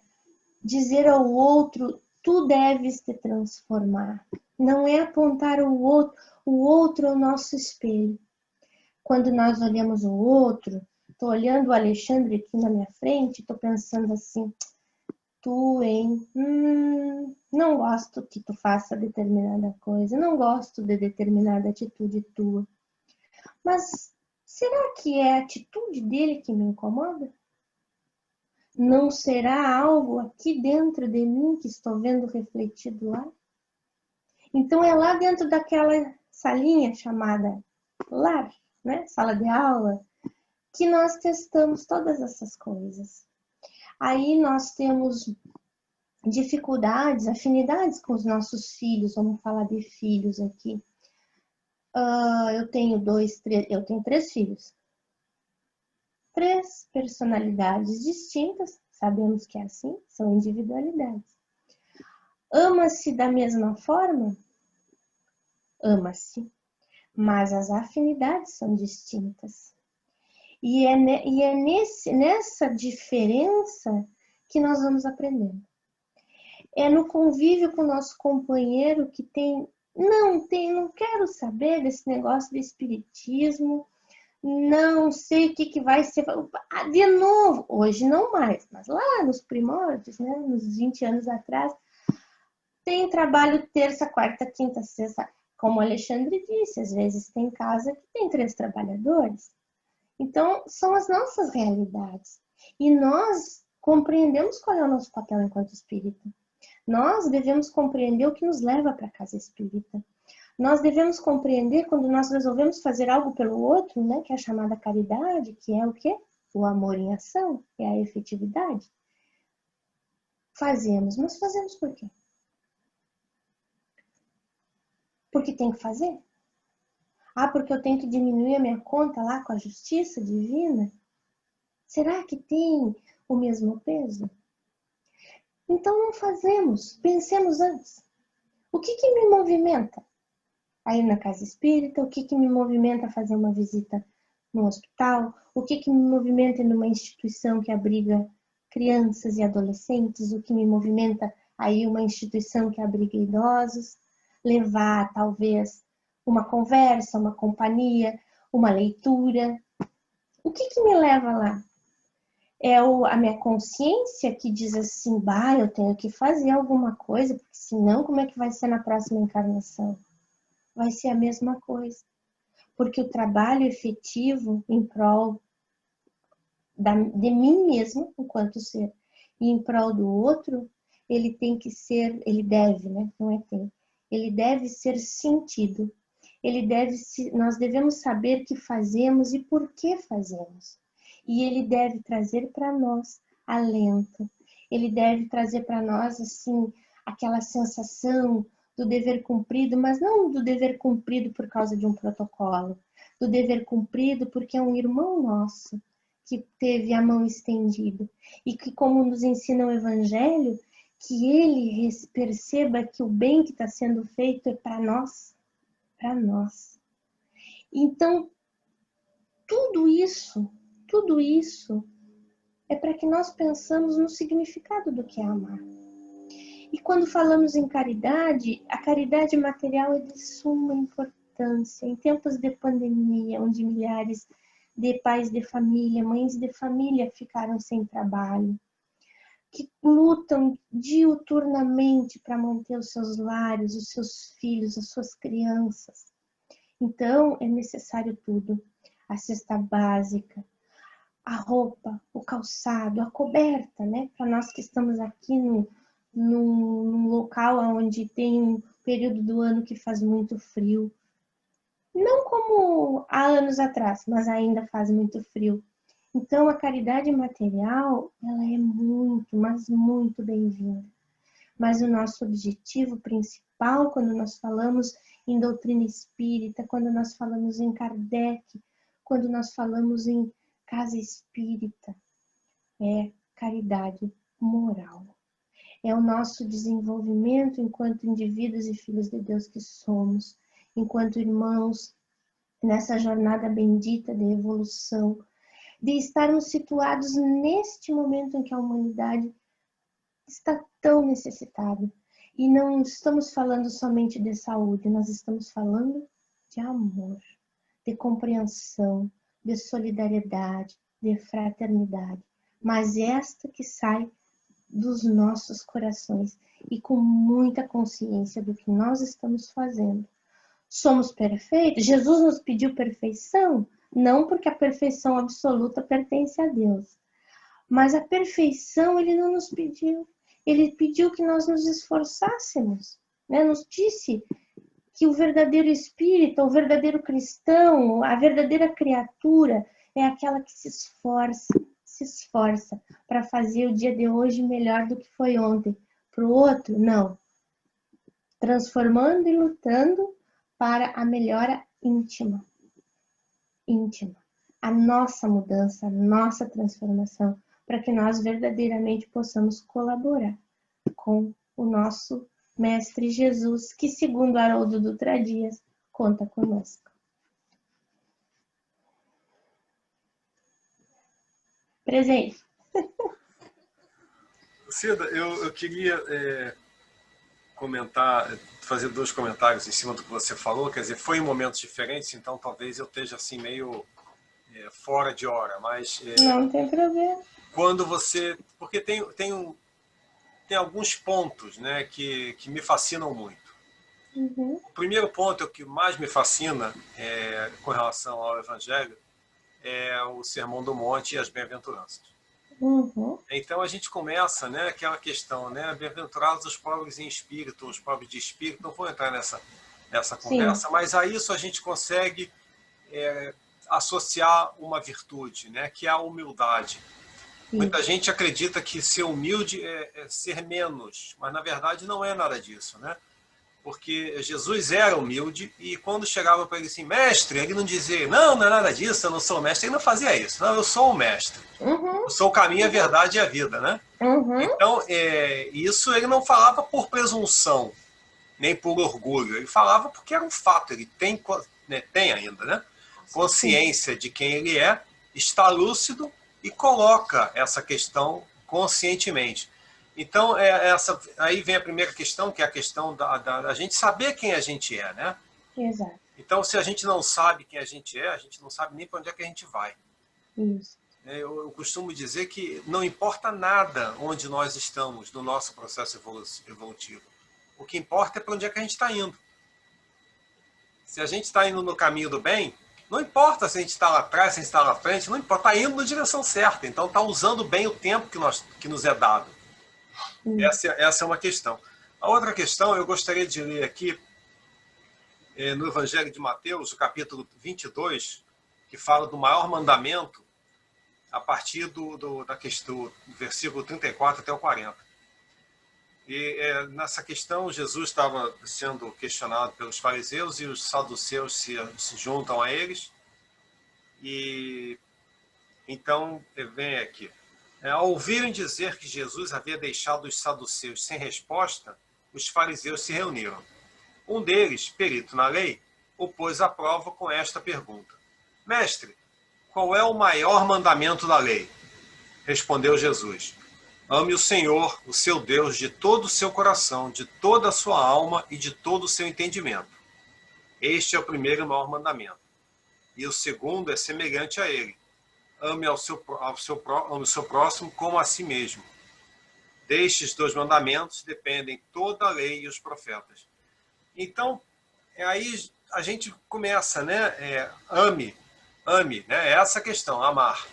dizer ao outro, tu deves te transformar. Não é apontar o outro é o nosso espelho. Quando nós olhamos o outro, estou olhando o Alexandre aqui na minha frente, estou pensando assim, tu, hein? Não gosto que tu faça determinada coisa, não gosto de determinada atitude tua. Mas será que é a atitude dele que me incomoda? Não será algo aqui dentro de mim que estou vendo refletido lá? Então é lá dentro daquela salinha chamada lar, né? Sala de aula, que nós testamos todas essas coisas. Aí nós temos dificuldades, afinidades com os nossos filhos, vamos falar de filhos aqui. Eu tenho 3 filhos. 3 personalidades distintas, sabemos que é assim, são individualidades. Ama-se da mesma forma? Ama-se, mas as afinidades são distintas. E é nessa diferença que nós vamos aprendendo. É no convívio com o nosso companheiro que não quero saber desse negócio de espiritismo, não sei o que vai ser. De novo, hoje não mais, mas lá nos primórdios, né, nos 20 anos atrás, tem trabalho terça, quarta, quinta, sexta. Como o Alexandre disse, às vezes tem casa que tem 3 trabalhadores. Então, são as nossas realidades. E nós compreendemos qual é o nosso papel enquanto espírita. Nós devemos compreender o que nos leva para a casa espírita. Nós devemos compreender quando nós resolvemos fazer algo pelo outro, né, que é a chamada caridade, que é o quê? O amor em ação, é a efetividade. Fazemos, mas fazemos por quê? Porque tem que fazer? Porque eu tenho que diminuir a minha conta lá com a justiça divina? Será que tem o mesmo peso? Então não fazemos, pensemos antes. O que me movimenta a ir na casa espírita? O que me movimenta a fazer uma visita no hospital? O que me movimenta ir numa instituição que abriga crianças e adolescentes? O que me movimenta a ir uma instituição que abriga idosos? Levar, talvez, uma conversa, uma companhia, uma leitura. O que me leva lá? É a minha consciência que diz assim, eu tenho que fazer alguma coisa, porque senão como é que vai ser na próxima encarnação? Vai ser a mesma coisa. Porque o trabalho efetivo em prol de mim mesmo, enquanto ser, e em prol do outro, ele tem que ser, ele deve, né? Não é tem. Ele deve ser sentido. Nós devemos saber o que fazemos e por que fazemos. E ele deve trazer para nós alento. Ele deve trazer para nós, assim, aquela sensação do dever cumprido, mas não do dever cumprido por causa de um protocolo. Do dever cumprido porque é um irmão nosso que teve a mão estendida. E que, como nos ensina o Evangelho, que ele perceba que o bem que está sendo feito é para nós. Para nós. Então, tudo isso é para que nós pensamos no significado do que é amar. E quando falamos em caridade, a caridade material é de suma importância. Em tempos de pandemia, onde milhares de pais de família, mães de família ficaram sem trabalho, que lutam diuturnamente para manter os seus lares, os seus filhos, as suas crianças. Então, é necessário tudo. A cesta básica, a roupa, o calçado, a coberta, né? Para nós que estamos aqui num local onde tem um período do ano que faz muito frio. Não como há anos atrás, mas ainda faz muito frio. Então, a caridade material, ela é muito, mas muito bem-vinda. Mas o nosso objetivo principal, quando nós falamos em doutrina espírita, quando nós falamos em Kardec, quando nós falamos em casa espírita, é caridade moral. É o nosso desenvolvimento enquanto indivíduos e filhos de Deus que somos, enquanto irmãos, nessa jornada bendita de evolução, de estarmos situados neste momento em que a humanidade está tão necessitada. E não estamos falando somente de saúde, nós estamos falando de amor, de compreensão, de solidariedade, de fraternidade. Mas esta que sai dos nossos corações e com muita consciência do que nós estamos fazendo. Somos perfeitos? Jesus nos pediu perfeição? Não, porque a perfeição absoluta pertence a Deus. Mas a perfeição ele não nos pediu. Ele pediu que nós nos esforçássemos, né? Nos disse que o verdadeiro espírita, o verdadeiro cristão, a verdadeira criatura é aquela que se esforça, se esforça para fazer o dia de hoje melhor do que foi ontem. Para o outro, não. Transformando e lutando para a melhora íntima. A nossa mudança, a nossa transformação, para que nós verdadeiramente possamos colaborar com o nosso Mestre Jesus, que, segundo Haroldo Dutra Dias, conta conosco. Presente. Cida, eu queria comentar, fazer 2 comentários em cima do que você falou. Quer dizer, foi em momentos diferentes, então talvez eu esteja assim meio fora de hora, mas não tem problema. Quando você, porque tem alguns pontos, né, que me fascinam muito. Uhum. O primeiro ponto, o que mais me fascina com relação ao Evangelho, é o Sermão do Monte e as Bem-aventuranças. Uhum. Então a gente começa, né, aquela questão, né, bem-aventurados os pobres em espírito, os pobres de espírito. Não vou entrar nessa conversa, mas a isso a gente consegue associar uma virtude, né, que é a humildade. Muita gente acredita que ser humilde é ser menos, mas na verdade não é nada disso, né? Porque Jesus era humilde e quando chegava para ele assim, mestre, ele não dizia, não é nada disso, eu não sou o mestre. Ele não fazia isso, não, eu sou o mestre. Uhum. Eu sou o caminho, a verdade e a vida, né? Uhum. Então, isso ele não falava por presunção, nem por orgulho. Ele falava porque era um fato, ele tem ainda, né? Consciência de quem ele é, está lúcido e coloca essa questão conscientemente. Então, aí vem a primeira questão, que é a questão da gente saber quem a gente é, né? Exato. Então, se a gente não sabe quem a gente não sabe nem para onde é que a gente vai. Isso. Eu costumo dizer que não importa nada onde nós estamos no nosso processo evolutivo. O que importa é para onde é que a gente está indo. Se a gente está indo no caminho do bem, não importa se a gente está lá atrás, se a gente está lá frente, não importa, está indo na direção certa. Então está usando bem o tempo que nos é dado. Essa é uma questão. A outra questão, eu gostaria de ler aqui no Evangelho de Mateus, o capítulo 22, que fala do maior mandamento, a partir do versículo 34 até o 40. E nessa questão, Jesus estava sendo questionado pelos fariseus e os saduceus se juntam a eles. E então, vem aqui. Ao ouvirem dizer que Jesus havia deixado os saduceus sem resposta, os fariseus se reuniram. Um deles, perito na lei, o pôs à prova com esta pergunta. Mestre, qual é o maior mandamento da lei? Respondeu Jesus. Ame o Senhor, o seu Deus, de todo o seu coração, de toda a sua alma e de todo o seu entendimento. Este é o primeiro e maior mandamento. E o segundo é semelhante a ele. Ame o seu próximo como a si mesmo. Destes 2 mandamentos dependem toda a lei e os profetas. Então, aí a gente começa, né? Ame, né? Essa questão, amar.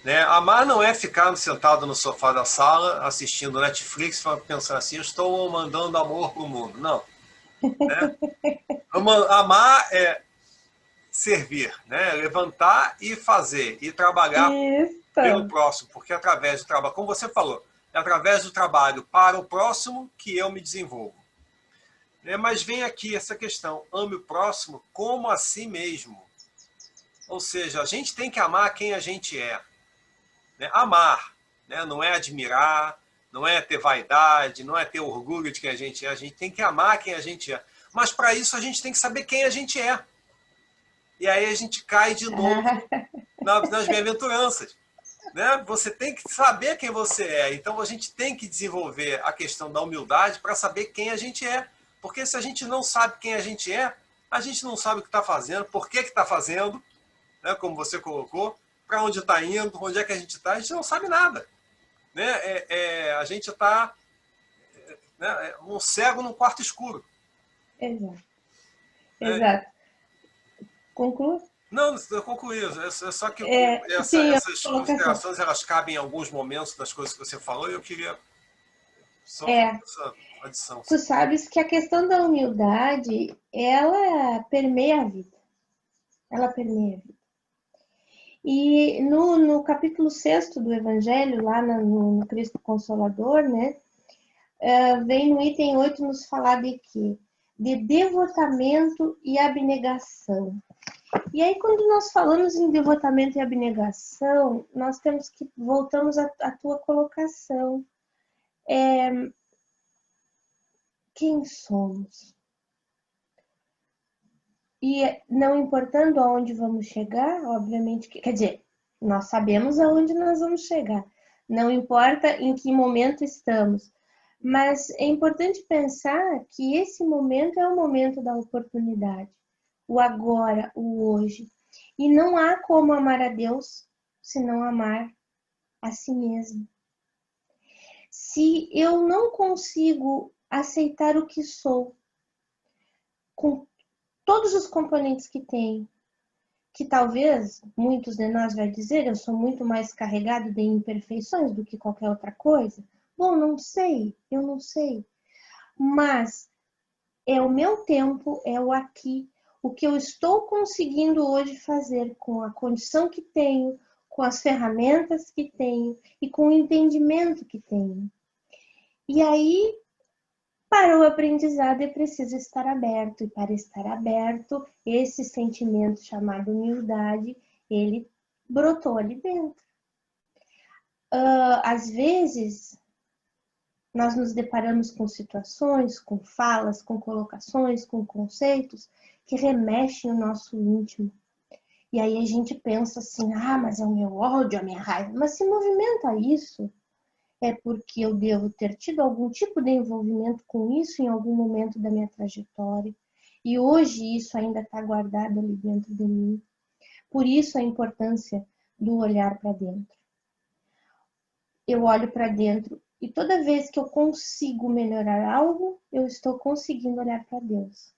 Né? Amar não é ficar sentado no sofá da sala assistindo Netflix pensando assim, eu estou mandando amor para o mundo. Não. Né? Amar é servir, né? Levantar e fazer, e trabalhar pelo próximo, porque através do trabalho, como você falou, é através do trabalho para o próximo que eu me desenvolvo. Mas vem aqui essa questão, ame o próximo como a si mesmo. Ou seja, a gente tem que amar quem a gente é. Né? Amar, né? Não é admirar, não é ter vaidade, não é ter orgulho de quem a gente tem que amar quem a gente é. Mas para isso a gente tem que saber quem a gente é. E aí a gente cai de novo nas bem-aventuranças. Né? Você tem que saber quem você é. Então a gente tem que desenvolver a questão da humildade para saber quem a gente é. Porque se a gente não sabe quem a gente não sabe o que está fazendo, por que está fazendo, né? Como você colocou, para onde está indo, onde é que a gente não sabe nada. Né? A gente está um cego num quarto escuro. Exato. Exato. Conclua? Não, eu concluí. É só que essas considerações elas cabem em alguns momentos das coisas que você falou e eu queria só fazer essa adição. Tu sabes que a questão da humildade, ela permeia a vida. Ela permeia a vida. E no capítulo 6º do Evangelho, lá no Cristo Consolador, né, vem no item 8 nos falar de quê? De devotamento e abnegação. E aí, quando nós falamos em devotamento e abnegação, nós temos que voltamos à tua colocação. Quem somos? E não importando aonde vamos chegar, obviamente, quer dizer, nós sabemos aonde nós vamos chegar. Não importa em que momento estamos. Mas é importante pensar que esse momento é o momento da oportunidade. O agora, o hoje. E não há como amar a Deus se não amar a si mesmo. Se eu não consigo aceitar o que sou, com todos os componentes que tenho, que talvez muitos de nós vai dizer, eu sou muito mais carregado de imperfeições do que qualquer outra coisa. Bom, não sei, eu não sei. Mas é o meu tempo, é o aqui, o que eu estou conseguindo hoje fazer com a condição que tenho, com as ferramentas que tenho e com o entendimento que tenho. E aí, para o aprendizado é preciso estar aberto, e para estar aberto, esse sentimento chamado humildade, ele brotou ali dentro. Às vezes, nós nos deparamos com situações, com falas, com colocações, com conceitos que remexem o nosso íntimo. E aí a gente pensa assim, mas é o meu ódio, a minha raiva. Mas se movimenta isso, é porque eu devo ter tido algum tipo de envolvimento com isso em algum momento da minha trajetória. E hoje isso ainda está guardado ali dentro de mim. Por isso a importância do olhar para dentro. Eu olho para dentro e toda vez que eu consigo melhorar algo, eu estou conseguindo olhar para Deus.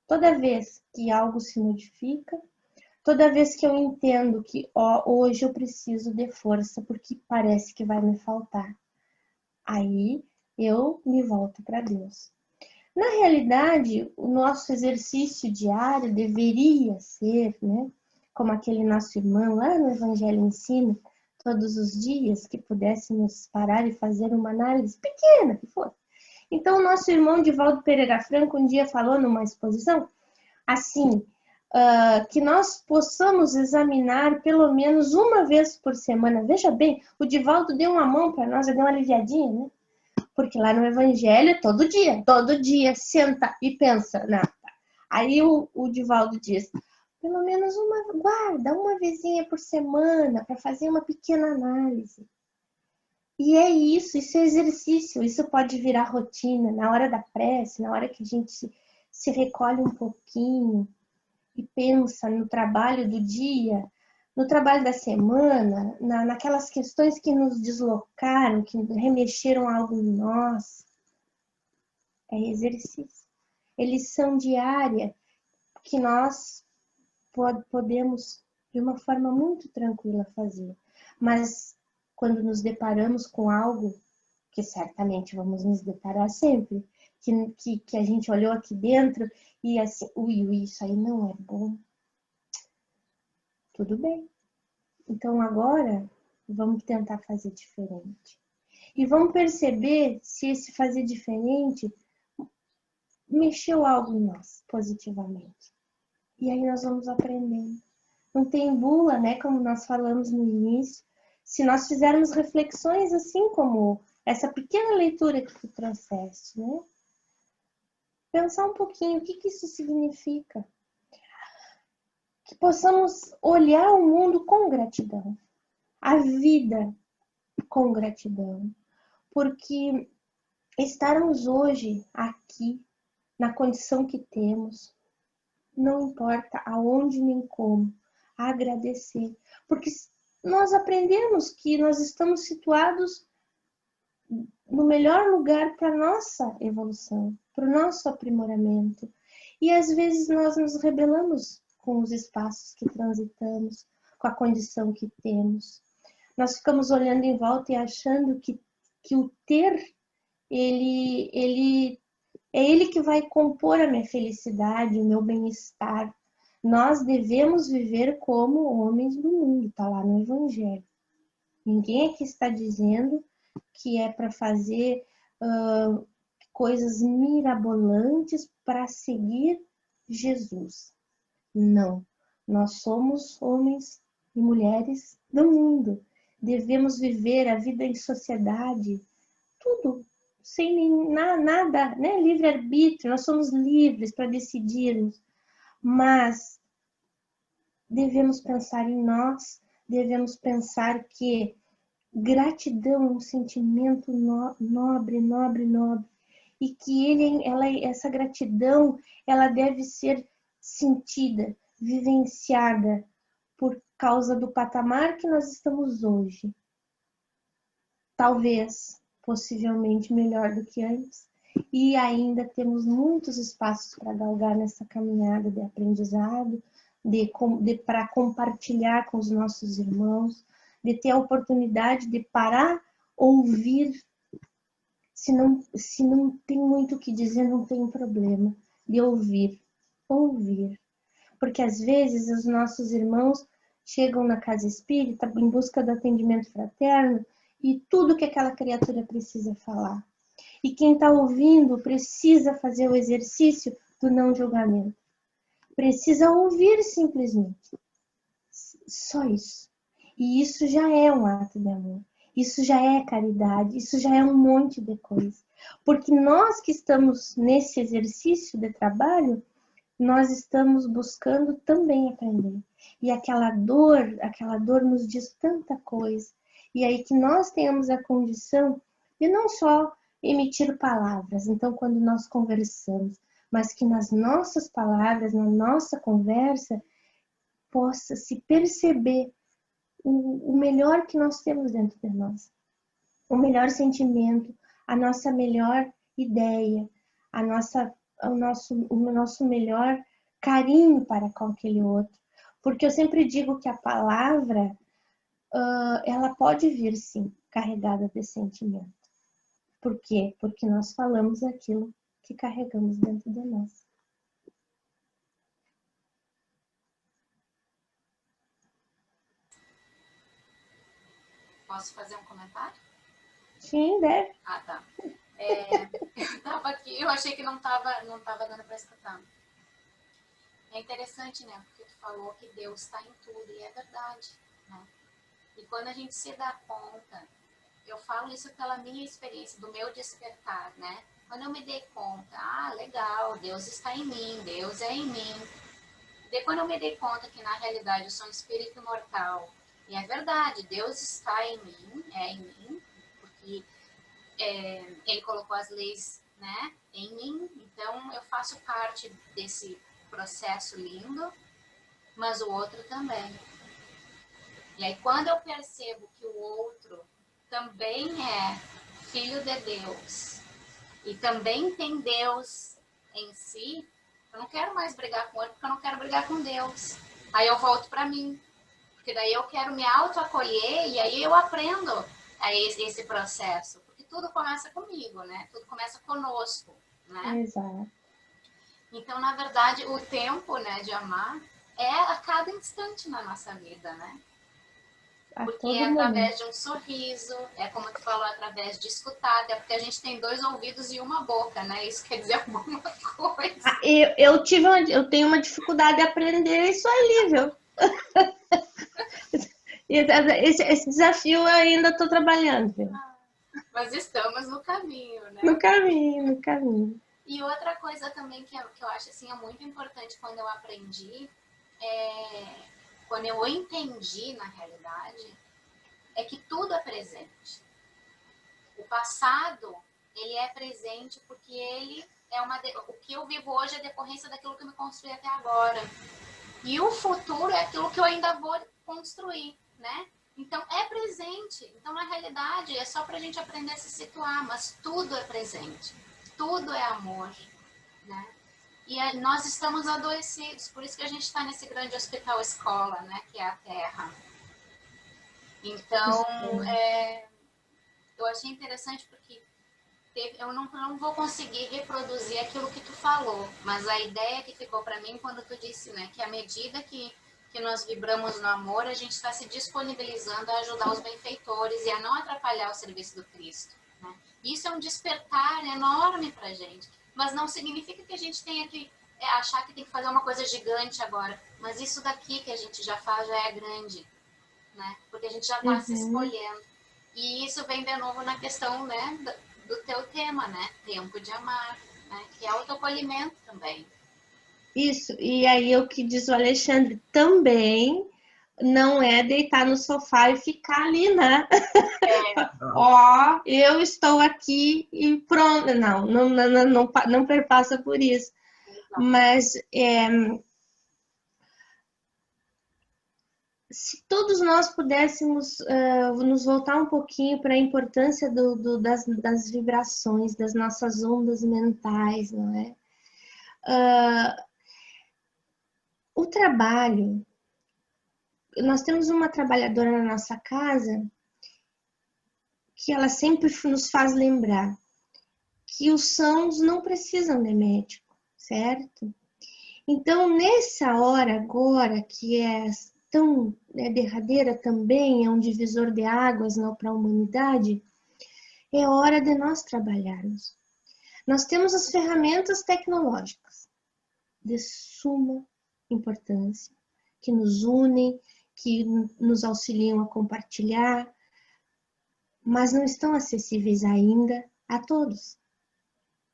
Toda vez que algo se modifica, toda vez que eu entendo que hoje eu preciso de força porque parece que vai me faltar, aí eu me volto para Deus. Na realidade, o nosso exercício diário deveria ser, né, como aquele nosso irmão lá no Evangelho ensina, todos os dias que pudéssemos parar e fazer uma análise pequena que for. Então, o nosso irmão Divaldo Pereira Franco um dia falou numa exposição, assim, que nós possamos examinar pelo menos uma vez por semana. Veja bem, o Divaldo deu uma mão para nós, deu uma aliviadinha, né? Porque lá no Evangelho, todo dia, senta e pensa. Não, tá. Aí o Divaldo diz, pelo menos guarda uma vezinha por semana para fazer uma pequena análise. E é isso é exercício, isso pode virar rotina, na hora da prece, na hora que a gente se recolhe um pouquinho e pensa no trabalho do dia, no trabalho da semana, naquelas questões que nos deslocaram, que remexeram algo em nós. É exercício. É lição diária que nós podemos, de uma forma muito tranquila, fazer. Mas quando nos deparamos com algo, que certamente vamos nos deparar sempre, que a gente olhou aqui dentro e assim, isso aí não é bom. Tudo bem. Então agora vamos tentar fazer diferente. E vamos perceber se esse fazer diferente mexeu algo em nós positivamente. E aí nós vamos aprendendo. Não tem bula, né? Como nós falamos no início. Se nós fizermos reflexões assim como essa pequena leitura que tu trouxeste, né? Pensar um pouquinho o que isso significa. Que possamos olhar o mundo com gratidão. A vida com gratidão. Porque estarmos hoje aqui, na condição que temos, não importa aonde nem como, agradecer. Porque nós aprendemos que nós estamos situados no melhor lugar para a nossa evolução, para o nosso aprimoramento. E às vezes nós nos rebelamos com os espaços que transitamos, com a condição que temos. Nós ficamos olhando em volta e achando que o ter, é ele que vai compor a minha felicidade, o meu bem-estar. Nós devemos viver como homens do mundo, está lá no Evangelho. Ninguém aqui está dizendo que é para fazer coisas mirabolantes para seguir Jesus. Não. Nós somos homens e mulheres do mundo. Devemos viver a vida em sociedade, tudo, sem nada, né? Livre-arbítrio, nós somos livres para decidirmos. Mas devemos pensar em nós, devemos pensar que gratidão é um sentimento nobre, e que essa gratidão, ela deve ser sentida, vivenciada por causa do patamar que nós estamos hoje. Talvez, possivelmente melhor do que antes, e ainda temos muitos espaços para galgar nessa caminhada de aprendizado, para compartilhar com os nossos irmãos, de ter a oportunidade de parar, ouvir. Se não tem muito o que dizer, não tem problema, de ouvir. Porque às vezes os nossos irmãos chegam na casa espírita em busca do atendimento fraterno e tudo que aquela criatura precisa falar. E quem está ouvindo precisa fazer o exercício do não julgamento. Precisa ouvir simplesmente. Só isso. E isso já é um ato de amor. Isso já é caridade. Isso já é um monte de coisa. Porque nós que estamos nesse exercício de trabalho, nós estamos buscando também aprender. E aquela dor nos diz tanta coisa. E aí que nós tenhamos a condição de não só emitir palavras, então quando nós conversamos, mas que nas nossas palavras, na nossa conversa, possa se perceber o melhor que nós temos dentro de nós. O melhor sentimento, a nossa melhor ideia, o nosso melhor carinho para com aquele outro. Porque eu sempre digo que a palavra, ela pode vir, sim, carregada de sentimento. Por quê? Porque nós falamos aquilo que carregamos dentro de nós. Posso fazer um comentário? Sim, deve. Ah, tá. Eu tava aqui, eu achei que não tava dando para escutar. É interessante, né? Porque tu falou que Deus está em tudo, e é verdade, né? E quando a gente se dá conta, eu falo isso pela minha experiência, do meu despertar, né? Quando eu me dei conta, legal, Deus está em mim, Deus é em mim. E quando eu me dei conta que na realidade eu sou um espírito imortal, e é verdade, Deus está em mim, porque Ele colocou as leis, né, em mim, então eu faço parte desse processo lindo, mas o outro também. E aí quando eu percebo que o outro também é filho de Deus e também tem Deus em si, eu não quero mais brigar com ele, porque eu não quero brigar com Deus. Aí eu volto para mim, porque daí eu quero me autoacolher e aí eu aprendo esse processo, porque tudo começa comigo, né? Tudo começa conosco, né? Exato. Então, na verdade, o tempo, né, de amar é a cada instante na nossa vida, né? Porque é através de um sorriso, é como tu falou, através de escutar, até porque a gente tem 2 ouvidos e uma boca, né? Isso quer dizer alguma coisa. Eu tenho uma dificuldade de aprender isso ali, viu? Esse desafio eu ainda estou trabalhando, viu? Mas estamos no caminho, né? No caminho. E outra coisa também que eu acho assim, é muito importante quando eu aprendi, quando eu entendi na realidade, é que tudo é presente. O passado, ele é presente porque ele é o que eu vivo hoje é decorrência daquilo que eu me construí até agora. E o futuro é aquilo que eu ainda vou construir, né? Então, é presente. Então, na realidade, é só pra gente aprender a se situar, mas tudo é presente. Tudo é amor, né? E nós estamos adoecidos, por isso que a gente está nesse grande hospital escola, né? Que é a Terra. Então, eu achei interessante porque eu não vou conseguir reproduzir aquilo que tu falou, mas a ideia que ficou para mim quando tu disse, né, que à medida que nós vibramos no amor, a gente está se disponibilizando a ajudar os benfeitores e a não atrapalhar o serviço do Cristo, né? Isso é um despertar enorme para a gente, mas não significa que a gente tenha que achar que tem que fazer uma coisa gigante agora, mas isso daqui que a gente já faz já é grande, né? Porque a gente já está se escolhendo. E isso vem de novo na questão, né, do teu tema, né? Tempo de amar, né? Que é autoacolhimento também. Isso, e aí o que diz o Alexandre também não é deitar no sofá e ficar ali, né? Ó, eu estou aqui e pronto. Não perpassa por isso. Mas se todos nós pudéssemos nos voltar um pouquinho para a importância das vibrações, das nossas ondas mentais, não é? O trabalho, nós temos uma trabalhadora na nossa casa que ela sempre nos faz lembrar que os sãos não precisam de médico, certo? Então, nessa hora agora, que é tão derradeira também, é um divisor de águas para a humanidade, é hora de nós trabalharmos. Nós temos as ferramentas tecnológicas de suma importância, que nos unem, que nos auxiliam a compartilhar, mas não estão acessíveis ainda a todos,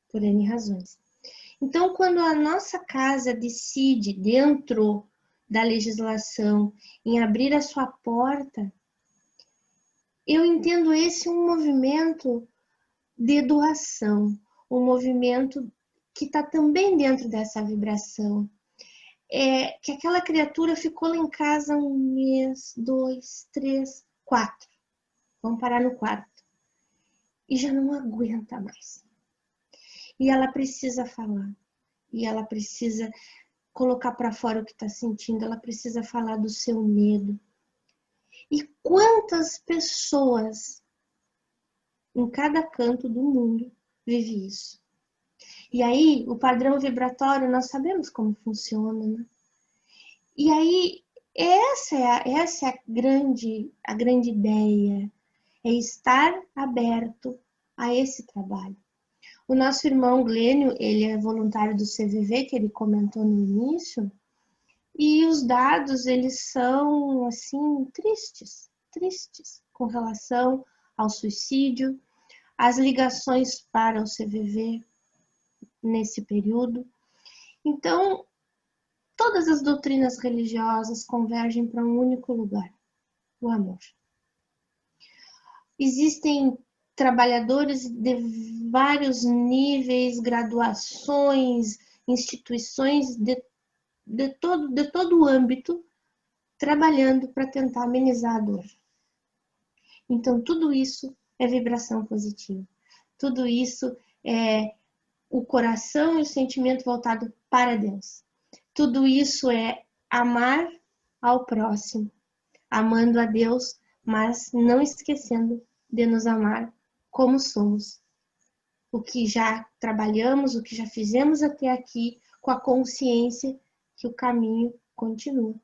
por N razões. Então, quando a nossa casa decide, dentro da legislação, em abrir a sua porta, eu entendo esse um movimento de doação, um movimento que está também dentro dessa vibração. Que aquela criatura ficou lá em casa 1 mês, 2, 3, 4. Vamos parar no 4. E já não aguenta mais. E ela precisa falar. E ela precisa colocar para fora o que está sentindo. Ela precisa falar do seu medo. E quantas pessoas em cada canto do mundo vive isso? E aí, o padrão vibratório, nós sabemos como funciona, né? E aí, essa é a grande ideia, é estar aberto a esse trabalho. O nosso irmão Glênio, ele é voluntário do CVV, que ele comentou no início, e os dados, eles são, assim, tristes com relação ao suicídio, as ligações para o CVV nesse período. Então, todas as doutrinas religiosas convergem para um único lugar, o amor. Existem trabalhadores de vários níveis, graduações, instituições de todo o âmbito, trabalhando para tentar amenizar a dor. Então, tudo isso é vibração positiva. Tudo isso é o coração e o sentimento voltado para Deus. Tudo isso é amar ao próximo, amando a Deus, mas não esquecendo de nos amar como somos. O que já trabalhamos, o que já fizemos até aqui, com a consciência que o caminho continua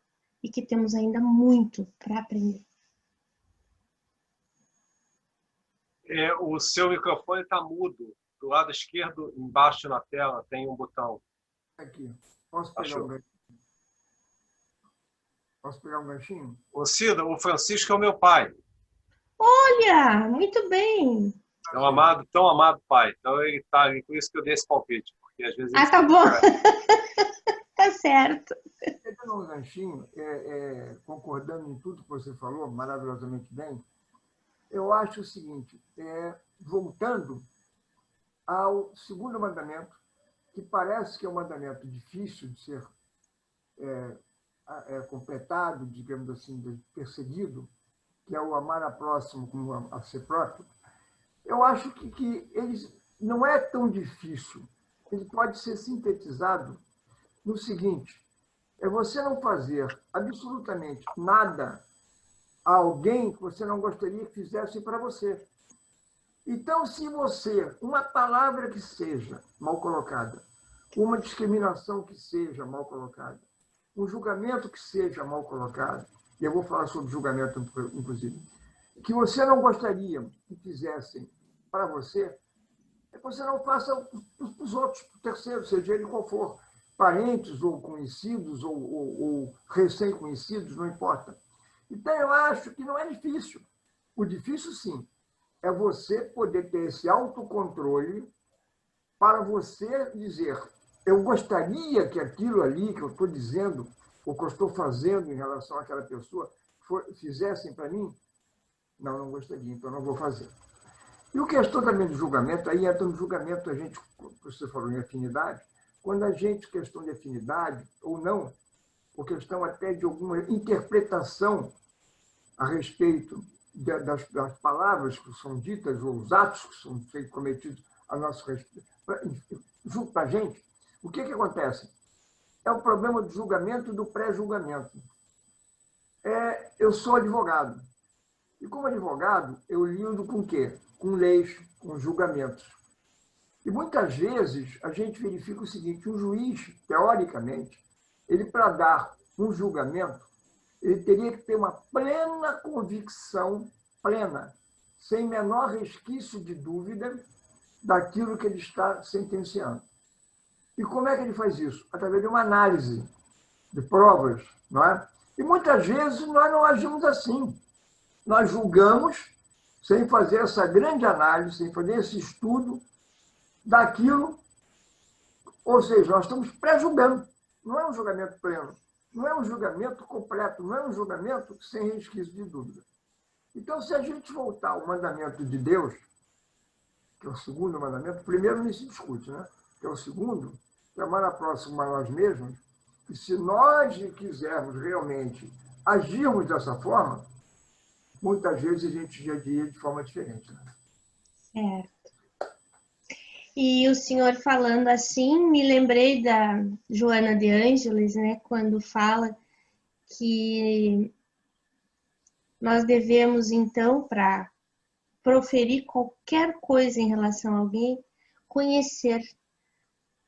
e que temos ainda muito para aprender. O seu microfone está mudo. Do lado esquerdo, embaixo na tela, tem um botão. Aqui. Posso pegar um ganchinho? Posso pegar um ganchinho? Ô Cida, o Francisco é o meu pai. Olha, muito bem. É um amado, tão amado pai. Então ele tá, por isso que eu dei esse palpite. Porque às vezes tá bom. Tá certo. Pegando um ganchinho, concordando em tudo que você falou, maravilhosamente bem, eu acho o seguinte, voltando ao segundo mandamento, que parece que é um mandamento difícil de ser completado, digamos assim, perseguido, que é o amar a próximo como a si próprio, eu acho que ele não é tão difícil. Ele pode ser sintetizado no seguinte, é você não fazer absolutamente nada a alguém que você não gostaria que fizesse para você. Então, se você, uma palavra que seja mal colocada, uma discriminação que seja mal colocada, um julgamento que seja mal colocado, e eu vou falar sobre julgamento, inclusive, que você não gostaria que fizessem para você, você não faça para os outros, para o terceiro, seja ele qual for, parentes ou conhecidos ou recém-conhecidos, não importa. Então, eu acho que não é difícil. O difícil, sim, é você poder ter esse autocontrole para você dizer: eu gostaria que aquilo ali que eu estou dizendo, ou que eu estou fazendo em relação àquela pessoa, fizessem para mim. Não, não gostaria, então não vou fazer. E o questão também do julgamento, aí entra no julgamento, a gente, você falou em afinidade, quando a gente, questão de afinidade ou não, ou questão até de alguma interpretação a respeito das palavras que são ditas, ou os atos que são cometidos a nosso respeito, junto da gente, o que acontece? É o problema do julgamento e do pré-julgamento. Eu sou advogado. E como advogado, eu lido com o quê? Com leis, com julgamentos. E muitas vezes a gente verifica o seguinte: um juiz, teoricamente, ele para dar um julgamento, ele teria que ter uma plena convicção, plena, sem menor resquício de dúvida, daquilo que ele está sentenciando. E como é que ele faz isso? Através de uma análise de provas, não é? E muitas vezes nós não agimos assim. Nós julgamos sem fazer essa grande análise, sem fazer esse estudo daquilo, ou seja, nós estamos pré-julgando. Não é um julgamento pleno, não é um julgamento completo, não é um julgamento sem resquício de dúvida. Então, se a gente voltar ao mandamento de Deus, que é o segundo mandamento, o primeiro nem se discute, né? Que é o segundo, que é amar a próximo a nós mesmos, e se nós quisermos realmente agirmos dessa forma, muitas vezes a gente já agia de forma diferente. Né? Certo. E o senhor falando assim, me lembrei da Joana de Ângeles, né, quando fala que nós devemos, então, para proferir qualquer coisa em relação a alguém, conhecer,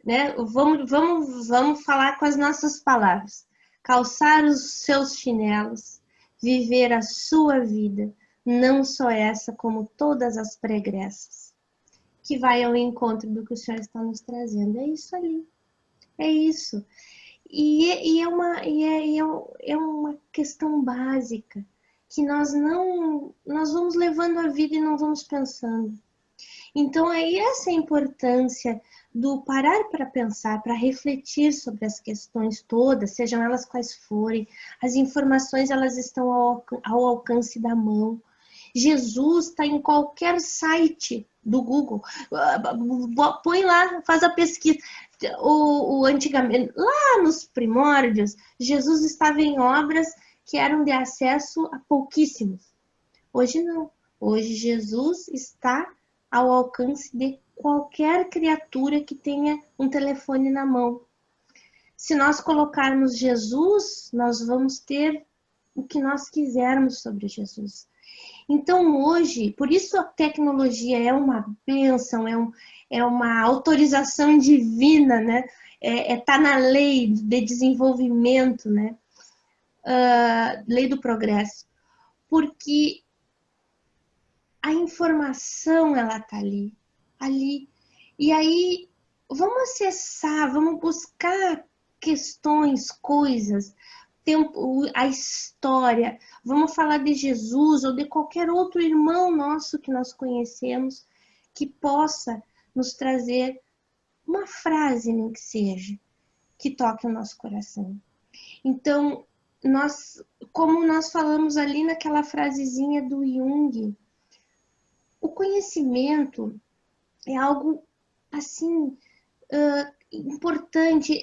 né? Vamos falar com as nossas palavras. Calçar os seus chinelos, viver a sua vida, não só essa, como todas as pregressas, que vai ao encontro do que o Senhor está nos trazendo. É isso ali, é isso. E é uma questão básica, que nós vamos levando a vida e não vamos pensando. Então, aí essa é a importância do parar para pensar, para refletir sobre as questões todas, sejam elas quais forem. As informações, elas estão ao alcance da mão. Jesus está em qualquer site do Google. Põe lá, faz a pesquisa. Antigamente, lá nos primórdios, Jesus estava em obras que eram de acesso a pouquíssimos. Hoje não. Hoje Jesus está ao alcance de qualquer criatura que tenha um telefone na mão. Se nós colocarmos Jesus, nós vamos ter o que nós quisermos sobre Jesus. Então hoje, por isso a tecnologia é uma bênção, é uma autorização divina, né? Tá na lei de desenvolvimento, né? Lei do progresso. Porque a informação, ela tá ali. E aí, vamos acessar, vamos buscar questões, coisas, a história, vamos falar de Jesus ou de qualquer outro irmão nosso que nós conhecemos, que possa nos trazer uma frase, nem que seja, que toque o nosso coração. Então, como nós falamos ali naquela frasezinha do Jung, o conhecimento é algo, assim, importante.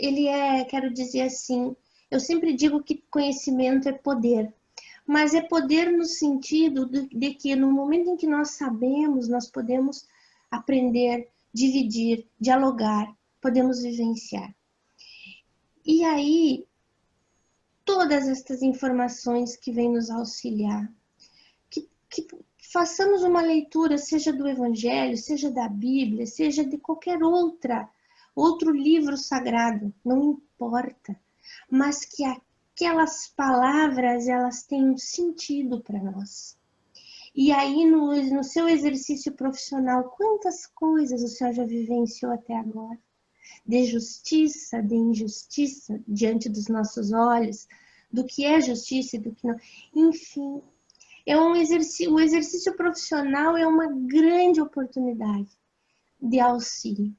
Quero dizer assim, eu sempre digo que conhecimento é poder, mas é poder no sentido de que no momento em que nós sabemos, nós podemos aprender, dividir, dialogar, podemos vivenciar. E aí, todas estas informações que vêm nos auxiliar, que façamos uma leitura, seja do Evangelho, seja da Bíblia, seja de qualquer outro livro sagrado, não importa, mas que aquelas palavras, elas tenham sentido para nós. E aí, no seu exercício profissional, quantas coisas o senhor já vivenciou até agora? De justiça, de injustiça diante dos nossos olhos, do que é justiça e do que não. Enfim, o exercício profissional é uma grande oportunidade de auxílio,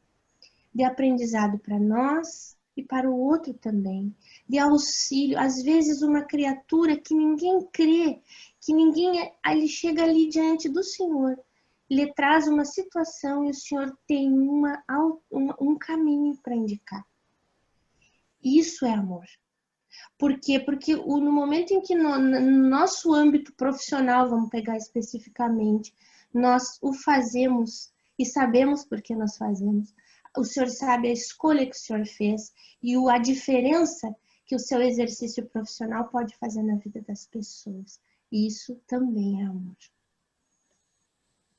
de aprendizado para nós e para o outro também, de auxílio. Às vezes uma criatura que ninguém crê, que ninguém, ele chega ali diante do Senhor, lhe traz uma situação e o Senhor tem um caminho para indicar. Isso é amor. Por quê? Porque no momento em que no nosso âmbito profissional, vamos pegar especificamente, nós o fazemos e sabemos por que nós fazemos. O Senhor sabe a escolha que o Senhor fez e a diferença que o seu exercício profissional pode fazer na vida das pessoas. E isso também é amor.